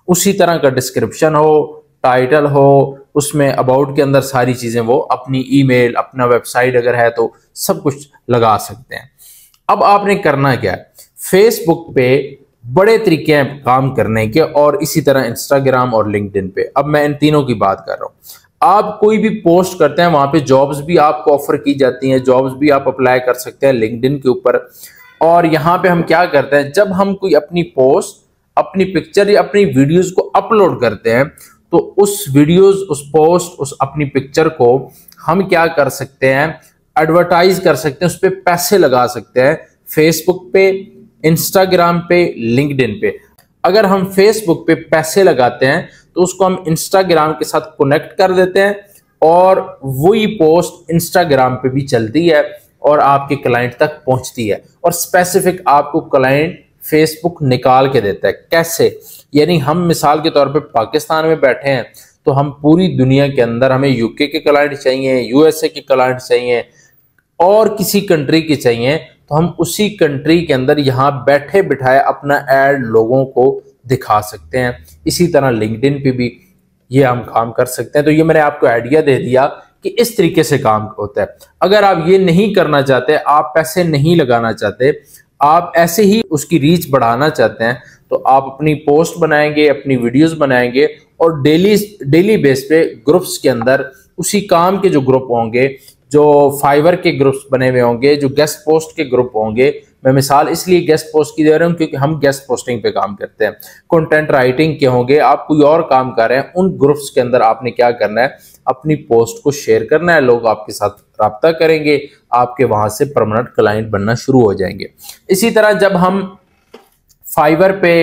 उसी तरह का डिस्क्रिप्शन हो, टाइटल हो, उसमें अबाउट के अंदर सारी चीजें, वो अपनी ईमेल, अपना वेबसाइट अगर है तो सब कुछ लगा सकते हैं। अब आपने करना क्या है, फेसबुक पे बड़े तरीके हैं काम करने के, और इसी तरह इंस्टाग्राम और लिंक्डइन पे। अब मैं इन तीनों की बात कर रहा हूं। आप कोई भी पोस्ट करते हैं, वहां पे जॉब्स भी आपको ऑफर की जाती हैं, जॉब्स भी आप अप्लाई कर सकते हैं लिंक्डइन के ऊपर। और यहाँ पे हम क्या करते हैं, जब हम कोई अपनी पोस्ट, अपनी पिक्चर या अपनी वीडियोस को अपलोड करते हैं, तो उस वीडियोस, उस पोस्ट, उस अपनी पिक्चर को हम क्या कर सकते हैं, एडवर्टाइज कर सकते हैं, उस पर पैसे लगा सकते हैं, फेसबुक पे, इंस्टाग्राम पे, लिंक्डइन पे। अगर हम फेसबुक पे पैसे लगाते हैं तो उसको हम इंस्टाग्राम के साथ कनेक्ट कर देते हैं, और वही पोस्ट इंस्टाग्राम पे भी चलती है और आपके क्लाइंट तक पहुंचती है, और स्पेसिफिक आपको क्लाइंट फेसबुक निकाल के देता है। कैसे? यानी हम मिसाल के तौर पे पाकिस्तान में बैठे हैं, तो हम पूरी दुनिया के अंदर, हमें यूके के क्लाइंट चाहिए, यूएसए के क्लाइंट चाहिए, और किसी कंट्री के चाहिए, तो हम उसी कंट्री के अंदर यहाँ बैठे बिठाए अपना ऐड लोगों को दिखा सकते हैं। इसी तरह लिंक्डइन पे भी ये हम काम कर सकते हैं। तो ये मैंने आपको आइडिया दे दिया कि इस तरीके से काम होता है। अगर आप ये नहीं करना चाहते, आप पैसे नहीं लगाना चाहते, आप ऐसे ही उसकी रीच बढ़ाना चाहते हैं, तो आप अपनी पोस्ट बनाएंगे, अपनी वीडियोस बनाएंगे, और डेली बेस पे ग्रुप्स के अंदर उसी काम के जो ग्रुप होंगे, जो फाइवर के ग्रुप्स बने हुए होंगे, जो गेस्ट पोस्ट के ग्रुप होंगे। मैं मिसाल इसलिए गेस्ट पोस्ट की दे रहा हूँ क्योंकि हम गेस्ट पोस्टिंग पे काम करते हैं। कंटेंट राइटिंग के होंगे, आप कोई और काम कर रहे हैं, उन ग्रुप्स के अंदर आपने क्या करना है, अपनी पोस्ट को शेयर करना है, लोग आपके साथ राब्ता करेंगे, आपके वहां से परमानेंट क्लाइंट बनना शुरू हो जाएंगे। इसी तरह जब हम फाइवर पे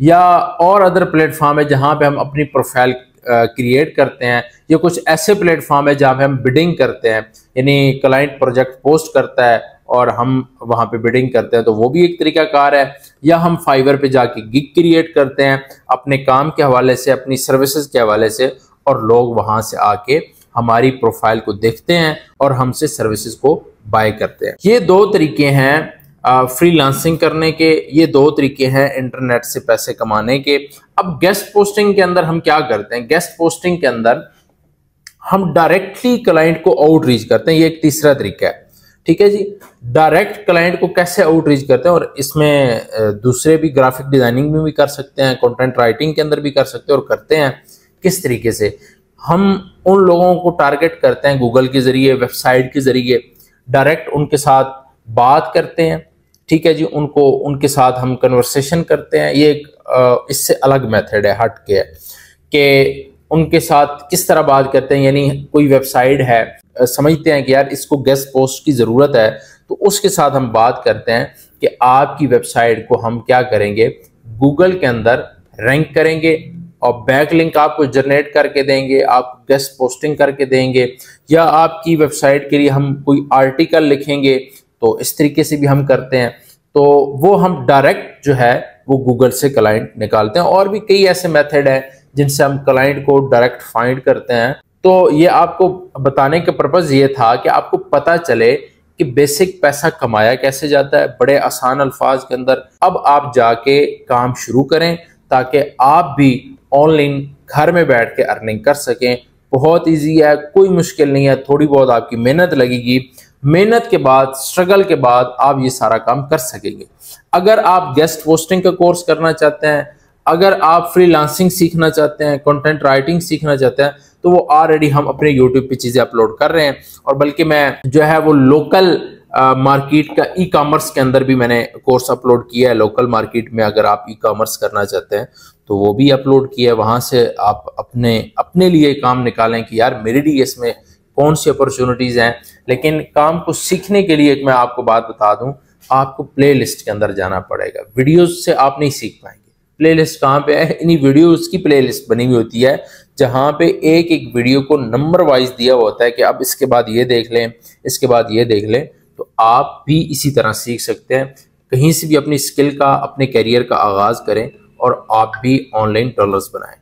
या और अदर प्लेटफॉर्म है जहां पे हम अपनी प्रोफाइल क्रिएट करते हैं, या कुछ ऐसे प्लेटफॉर्म है जहां पे हम बिडिंग करते हैं, यानी क्लाइंट प्रोजेक्ट पोस्ट करता है और हम वहां पे बिडिंग करते हैं, तो वो भी एक तरीका कार है। या हम फाइवर पे जाके गिग क्रिएट करते हैं अपने काम के हवाले से, अपनी सर्विसेज के हवाले से, और लोग वहां से आके हमारी प्रोफाइल को देखते हैं और हमसे सर्विसेज को बाय करते हैं। ये दो तरीके हैं फ्रीलांसिंग करने के, ये दो तरीके हैं इंटरनेट से पैसे कमाने के। अब गेस्ट पोस्टिंग के अंदर हम क्या करते हैं, गेस्ट पोस्टिंग के अंदर हम डायरेक्टली क्लाइंट को आउटरीच करते हैं। ये एक तीसरा तरीका है, ठीक है जी। डायरेक्ट क्लाइंट को कैसे आउटरीच करते हैं, और इसमें दूसरे भी ग्राफिक डिजाइनिंग में भी कर सकते हैं, कंटेंट राइटिंग के अंदर भी कर सकते हैं। और करते हैं किस तरीके से, हम उन लोगों को टारगेट करते हैं गूगल के जरिए, वेबसाइट के जरिए, डायरेक्ट उनके साथ बात करते हैं, ठीक है जी। उनके साथ हम कन्वर्सेशन करते हैं। ये एक इससे अलग मेथड है, हट के है कि उनके साथ किस तरह बात करते हैं। यानी कोई वेबसाइट है, समझते हैं कि यार इसको गेस्ट पोस्ट की ज़रूरत है, तो उसके साथ हम बात करते हैं कि आपकी वेबसाइट को हम क्या करेंगे, गूगल के अंदर रैंक करेंगे, और बैक लिंक आपको जनरेट करके देंगे, आप गेस्ट पोस्टिंग करके देंगे, या आपकी वेबसाइट के लिए हम कोई आर्टिकल लिखेंगे, तो इस तरीके से भी हम करते हैं। तो वो हम डायरेक्ट जो है वो गूगल से क्लाइंट निकालते हैं। और भी कई ऐसे मेथड हैं जिनसे हम क्लाइंट को डायरेक्ट फाइंड करते हैं। तो ये आपको बताने का पर्पज ये था कि आपको पता चले कि बेसिक पैसा कमाया कैसे जाता है, बड़े आसान अल्फाज के अंदर। अब आप जाके काम शुरू करें ताकि आप भी ऑनलाइन घर में बैठ के अर्निंग कर सकें। बहुत ईजी है, कोई मुश्किल नहीं है, थोड़ी बहुत आपकी मेहनत लगेगी, मेहनत के बाद, स्ट्रगल के बाद आप ये सारा काम कर सकेंगे। अगर आप गेस्ट पोस्टिंग का कोर्स करना चाहते हैं, अगर आप फ्रीलांसिंग सीखना चाहते हैं, कंटेंट राइटिंग सीखना चाहते हैं, तो वो ऑलरेडी हम अपने यूट्यूब पे चीज़ें अपलोड कर रहे हैं। और बल्कि मैं जो है वो लोकल मार्केट का ई कॉमर्स के अंदर भी मैंने कोर्स अपलोड किया है। लोकल मार्केट में अगर आप ई कॉमर्स करना चाहते हैं तो वो भी अपलोड किया है। वहाँ से आप अपने लिए काम निकालें कि यार मेरे लिए इसमें कौन सी अपॉर्चुनिटीज़ हैं। लेकिन काम को सीखने के लिए एक मैं आपको बात बता दूं, आपको प्लेलिस्ट के अंदर जाना पड़ेगा। वीडियोस से आप नहीं सीख पाएंगे। प्लेलिस्ट कहाँ पे है? इन्हीं वीडियोस की प्लेलिस्ट बनी हुई होती है, जहाँ पे एक एक वीडियो को नंबर वाइज दिया हुआ होता है कि अब इसके बाद ये देख लें, इसके बाद ये देख लें। तो आप भी इसी तरह सीख सकते हैं। कहीं से भी अपनी स्किल का, अपने करियर का आगाज़ करें और आप भी ऑनलाइन डॉलर्स बनाएं।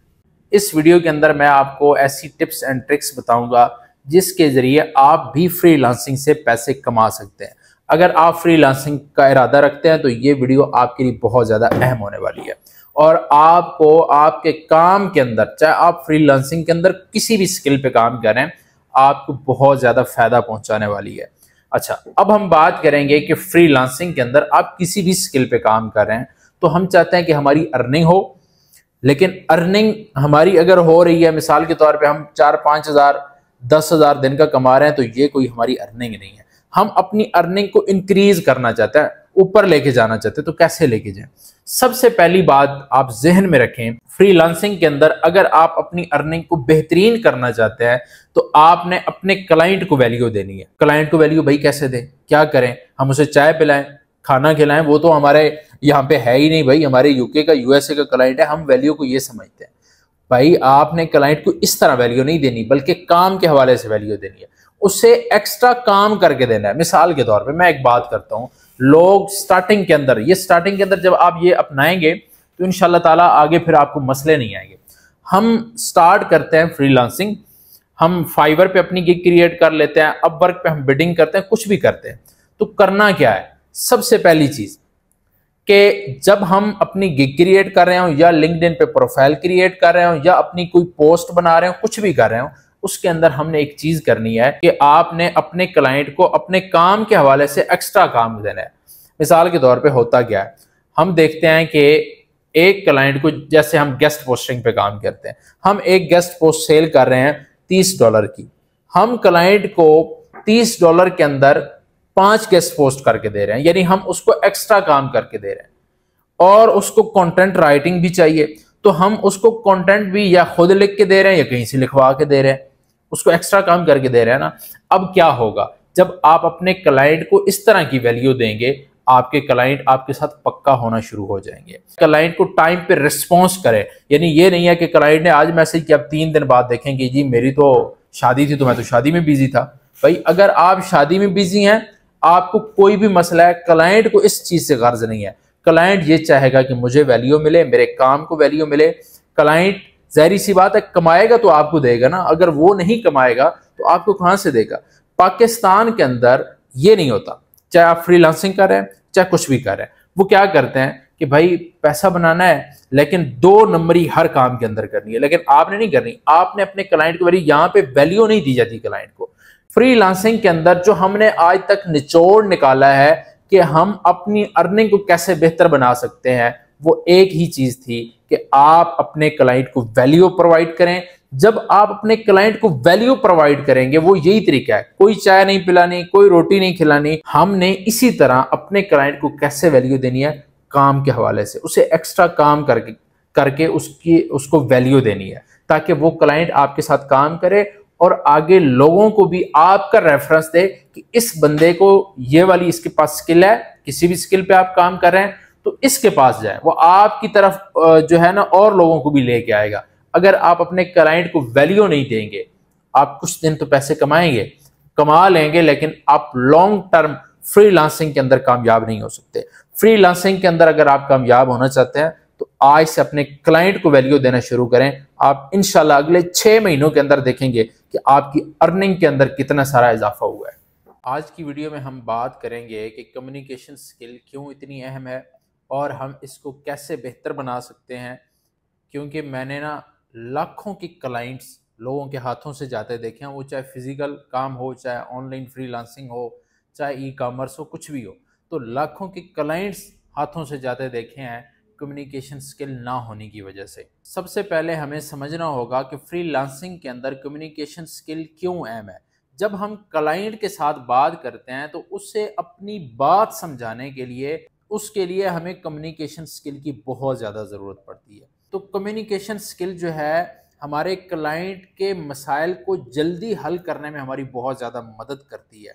इस वीडियो के अंदर मैं आपको ऐसी टिप्स एंड ट्रिक्स बताऊंगा जिसके ज़रिए आप भी फ्रीलांसिंग से पैसे कमा सकते हैं। अगर आप फ्रीलांसिंग का इरादा रखते हैं तो ये वीडियो आपके लिए बहुत ज़्यादा अहम होने वाली है और आपको आपके काम के अंदर, चाहे आप फ्रीलांसिंग के अंदर किसी भी स्किल पे काम करें, आपको बहुत ज़्यादा फ़ायदा पहुंचाने वाली है। अच्छा, अब हम बात करेंगे कि फ्रीलांसिंग के अंदर आप किसी भी स्किल पे काम कर रहे हैं तो हम चाहते हैं कि हमारी अर्निंग हो, लेकिन अर्निंग हमारी अगर हो रही है, मिसाल के तौर पे हम 4-5 हज़ार 10 हज़ार दिन का कमा रहे हैं, तो ये कोई हमारी अर्निंग नहीं है। हम अपनी अर्निंग को इंक्रीज करना चाहते हैं, ऊपर लेके जाना चाहते हैं, तो कैसे लेके जाएं? सबसे पहली बात आप जहन में रखें, फ्रीलांसिंग के अंदर अगर आप अपनी अर्निंग को बेहतरीन करना चाहते हैं तो आपने अपने क्लाइंट को वैल्यू देनी है। क्लाइंट को वैल्यू भाई कैसे दें? क्या करें? हम उसे चाय पिलाएं, खाना खिलाएं? वो तो हमारे यहाँ पे है ही नहीं भाई, हमारे यूके का, यूएसए का क्लाइंट है। हम वैल्यू को ये समझते हैं भाई, आपने क्लाइंट को इस तरह वैल्यू नहीं देनी, बल्कि काम के हवाले से वैल्यू देनी है, उससे एक्स्ट्रा काम करके देना है। मिसाल के तौर पे मैं एक बात करता हूँ, लोग स्टार्टिंग के अंदर जब आप ये अपनाएंगे तो इंशाल्लाह ताला आगे फिर आपको मसले नहीं आएंगे। हम स्टार्ट करते हैं फ्रीलांसिंग, हम फाइवर पे अपनी गिग क्रिएट कर लेते हैं, अपवर्क पे हम बिडिंग करते हैं, कुछ भी करते हैं। तो करना क्या है? सबसे पहली चीज कि जब हम अपनी गिग क्रिएट कर रहे हो या लिंक्डइन पे प्रोफाइल क्रिएट कर रहे हो या अपनी कोई पोस्ट बना रहे हो, कुछ भी कर रहे हो, उसके अंदर हमने एक चीज करनी है कि आपने अपने क्लाइंट को अपने काम के हवाले से एक्स्ट्रा काम देना है। मिसाल के तौर पे होता क्या है, हम देखते हैं कि एक क्लाइंट को, जैसे हम गेस्ट पोस्टिंग पे काम करते हैं, हम एक गेस्ट पोस्ट सेल कर रहे हैं $30 की, हम क्लाइंट को $30 के अंदर 5 गेस्ट पोस्ट करके दे रहे हैं, यानी हम उसको एक्स्ट्रा काम करके दे रहे हैं। और उसको कंटेंट राइटिंग भी चाहिए, तो हम उसको कंटेंट भी या खुद लिख के दे रहे हैं या कहीं से लिखवा के दे रहे हैं, उसको एक्स्ट्रा काम करके दे रहे हैं ना। अब क्या होगा, जब आप अपने क्लाइंट को इस तरह की वैल्यू देंगे, आपके क्लाइंट आपके साथ पक्का होना शुरू हो जाएंगे। क्लाइंट को टाइम पे रिस्पॉन्स करे, यानी ये नहीं है कि क्लाइंट ने आज मैसेज किया, 3 दिन बाद देखेंगे जी मेरी तो शादी थी तो मैं तो शादी में बिजी था। भाई अगर आप शादी में बिजी हैं, आपको कोई भी मसला है, क्लाइंट को इस चीज से गर्ज नहीं है। क्लाइंट ये चाहेगा कि मुझे वैल्यू मिले, मेरे काम को वैल्यू मिले। क्लाइंट जाहिर सी बात है कमाएगा तो आपको देगा ना, अगर वो नहीं कमाएगा तो आपको कहां से देगा? पाकिस्तान के अंदर ये नहीं होता, चाहे आप फ्रीलांसिंग कर रहे हैं चाहे कुछ भी कर रहे हैं। वो क्या करते हैं कि भाई पैसा बनाना है लेकिन 2 नंबरी हर काम के अंदर करनी है, लेकिन आपने नहीं करनी। आपने अपने क्लाइंट को वैल्यू, यहाँ पे वैल्यू नहीं दी जाती क्लाइंट को। फ्रीलांसिंग के अंदर जो हमने आज तक निचोड़ निकाला है कि हम अपनी अर्निंग को कैसे बेहतर बना सकते हैं, वो एक ही चीज थी कि आप अपने क्लाइंट को वैल्यू प्रोवाइड करें। जब आप अपने क्लाइंट को वैल्यू प्रोवाइड करेंगे, वो यही तरीका है, कोई चाय नहीं पिलानी, कोई रोटी नहीं खिलानी, हमने इसी तरह अपने क्लाइंट को कैसे वैल्यू देनी है, काम के हवाले से उसे एक्स्ट्रा काम करके उसको वैल्यू देनी है, ताकि वो क्लाइंट आपके साथ काम करे और आगे लोगों को भी आपका रेफरेंस दे कि इस बंदे को ये वाली इसके पास स्किल है, किसी भी स्किल पे आप काम कर रहे हैं तो इसके पास जाए, वो आपकी तरफ जो है ना और लोगों को भी लेके आएगा। अगर आप अपने क्लाइंट को वैल्यू नहीं देंगे, आप कुछ दिन तो पैसे कमा लेंगे, लेकिन आप लॉन्ग टर्म फ्रीलांसिंग के अंदर कामयाब नहीं हो सकते। फ्रीलांसिंग के अंदर अगर आप कामयाब होना चाहते हैं तो आज से अपने क्लाइंट को वैल्यू देना शुरू करें। आप इंशाल्लाह अगले 6 महीनों के अंदर देखेंगे कि आपकी अर्निंग के अंदर कितना सारा इजाफा हुआ है। आज की वीडियो में हम बात करेंगे कि कम्युनिकेशन स्किल क्यों इतनी अहम है और हम इसको कैसे बेहतर बना सकते हैं, क्योंकि मैंने ना लाखों की क्लाइंट्स लोगों के हाथों से जाते देखे हैं, वो चाहे फिजिकल काम हो, चाहे ऑनलाइन फ्रीलांसिंग हो, चाहे ई कॉमर्स हो, कुछ भी हो, तो लाखों की क्लाइंट्स हाथों से जाते देखे हैं कम्युनिकेशन स्किल ना होने की वजह से। सबसे पहले हमें समझना होगा कि फ्रीलांसिंग के अंदर कम्युनिकेशन स्किल क्यों अहम है। जब हम क्लाइंट के साथ बात करते हैं तो उससे अपनी बात समझाने के लिए, उसके लिए हमें कम्युनिकेशन स्किल की बहुत ज़्यादा ज़रूरत पड़ती है। तो कम्युनिकेशन स्किल जो है हमारे क्लाइंट के मसाइल को जल्दी हल करने में हमारी बहुत ज़्यादा मदद करती है।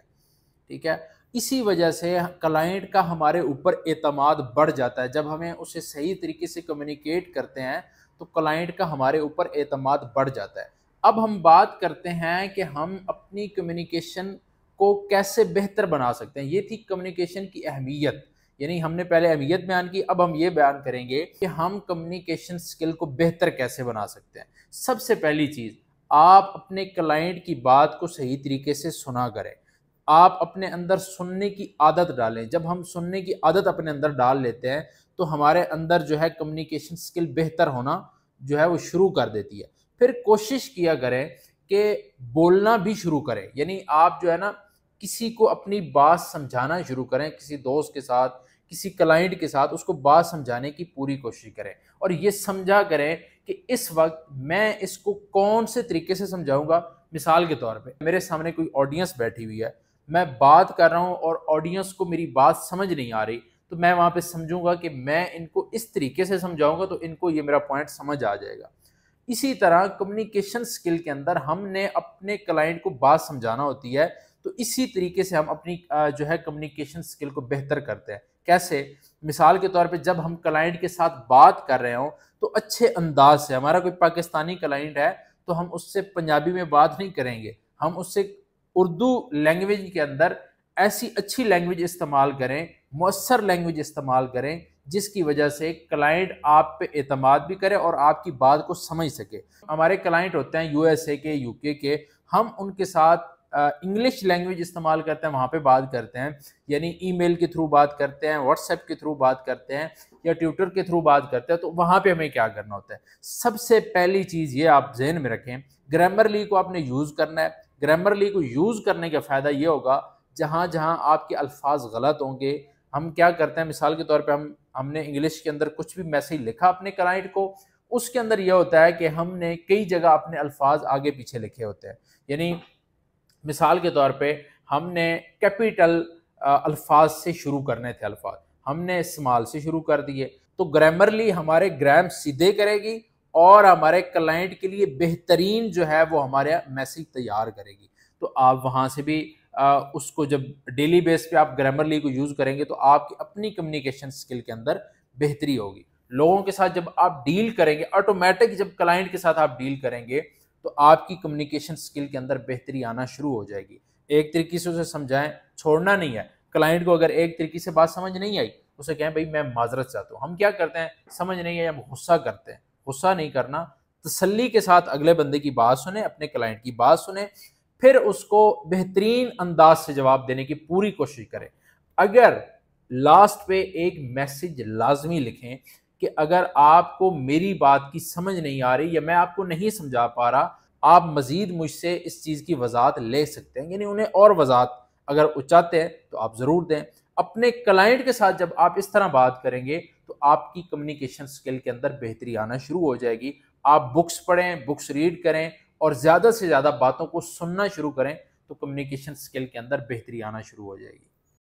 ठीक है, इसी वजह से क्लाइंट का हमारे ऊपर एतमाद बढ़ जाता है। जब हमें उसे सही तरीके से कम्युनिकेट करते हैं तो क्लाइंट का हमारे ऊपर एतमाद बढ़ जाता है। अब हम बात करते हैं कि हम अपनी कम्युनिकेशन को कैसे बेहतर बना सकते हैं। ये थी कम्युनिकेशन की अहमियत, यानी हमने पहले अहमियत बयान की, अब हम ये बयान करेंगे कि हम कम्युनिकेशन स्किल को बेहतर कैसे बना सकते हैं। सबसे पहली चीज़, आप अपने क्लाइंट की बात को सही तरीके से सुना करें। आप अपने अंदर सुनने की आदत डालें। जब हम सुनने की आदत अपने अंदर डाल लेते हैं तो हमारे अंदर जो है कम्युनिकेशन स्किल बेहतर होना जो है वो शुरू कर देती है। फिर कोशिश किया करें कि बोलना भी शुरू करें, यानी आप जो है ना किसी को अपनी बात समझाना शुरू करें, किसी दोस्त के साथ, किसी क्लाइंट के साथ उसको बात समझाने की पूरी कोशिश करें और ये समझा करें कि इस वक्त मैं इसको कौन से तरीके से समझाऊंगा। मिसाल के तौर पे मेरे सामने कोई ऑडियंस बैठी हुई है, मैं बात कर रहा हूँ और ऑडियंस को मेरी बात समझ नहीं आ रही, तो मैं वहाँ पे समझूंगा कि मैं इनको इस तरीके से समझाऊंगा तो इनको ये मेरा पॉइंट समझ आ जाएगा। इसी तरह कम्युनिकेशन स्किल के अंदर हमने अपने क्लाइंट को बात समझाना होती है, तो इसी तरीके से हम अपनी जो है कम्युनिकेशन स्किल को बेहतर करते हैं। कैसे? मिसाल के तौर पे जब हम क्लाइंट के साथ बात कर रहे हों तो अच्छे अंदाज से, हमारा कोई पाकिस्तानी क्लाइंट है तो हम उससे पंजाबी में बात नहीं करेंगे, हम उससे उर्दू लैंग्वेज के अंदर ऐसी अच्छी लैंग्वेज इस्तेमाल करें, मौसर लैंग्वेज इस्तेमाल करें जिसकी वजह से क्लाइंट आप पे एतमाद भी करे और आपकी बात को समझ सके। हमारे क्लाइंट होते हैं यूएसए के, यूके के, हम उनके साथ इंग्लिश लैंग्वेज इस्तेमाल करते हैं, वहाँ पे बात करते हैं, यानी ईमेल के थ्रू बात करते हैं, व्हाट्सएप के थ्रू बात करते हैं या ट्विटर के थ्रू बात करते हैं। तो वहाँ पे हमें क्या करना होता है? सबसे पहली चीज़ ये आप जहन में रखें, ग्रामरली को आपने यूज़ करना है। ग्रामरली को यूज़ करने का फ़ायदा ये होगा, जहाँ जहाँ आपके अल्फाज गलत होंगे, हम क्या करते हैं, मिसाल के तौर पे हमने इंग्लिश के अंदर कुछ भी मैसेज लिखा अपने क्लाइंट को, उसके अंदर यह होता है कि हमने कई जगह अपने अल्फाज आगे पीछे लिखे होते हैं। यानी मिसाल के तौर पे हमने कैपिटल अल्फाज से शुरू करने थे, अल्फाज हमने स्मॉल से शुरू कर दिए, तो ग्रामरली हमारे ग्राम सीधे करेगी और हमारे क्लाइंट के लिए बेहतरीन जो है वो हमारे मैसेज तैयार करेगी। तो आप वहाँ से भी उसको जब डेली बेस पे आप ग्रामरली को यूज़ करेंगे तो आपकी अपनी कम्युनिकेशन स्किल के अंदर बेहतरी होगी। लोगों के साथ जब आप डील करेंगे, ऑटोमेटिक जब क्लाइंट के साथ आप डील करेंगे तो आपकी कम्युनिकेशन स्किल के अंदर बेहतरी आना शुरू हो जाएगी। एक तरीके से उसे समझाएं, छोड़ना नहीं है। क्लाइंट को अगर एक तरीके से बात समझ नहीं आई, उसे कहें भाई मैं माजरत चाहता हूँ। हम क्या करते हैं, समझ नहीं आई हम गुस्सा करते हैं। गुस्सा नहीं करना, तसल्ली के साथ अगले बंदे की बात सुने, अपने क्लाइंट की बात सुने, फिर उसको बेहतरीन अंदाज से जवाब देने की पूरी कोशिश करें। अगर लास्ट पे एक मैसेज लाजमी लिखें कि अगर आपको मेरी बात की समझ नहीं आ रही या मैं आपको नहीं समझा पा रहा, आप मजीद मुझसे इस चीज़ की वजाहत ले सकते हैं, यानी उन्हें और वजाहत अगर वो चाहते हैं तो आप ज़रूर दें। अपने क्लाइंट के साथ जब आप इस तरह बात करेंगे तो आपकी कम्युनिकेशन स्किल के अंदर बेहतरी आना शुरू हो जाएगी। आप बुक्स पढ़ें, बुक्स रीड करें और ज़्यादा से ज़्यादा बातों को सुनना शुरू करें तो कम्युनिकेशन स्किल के अंदर बेहतरी आना शुरू हो जाएगी।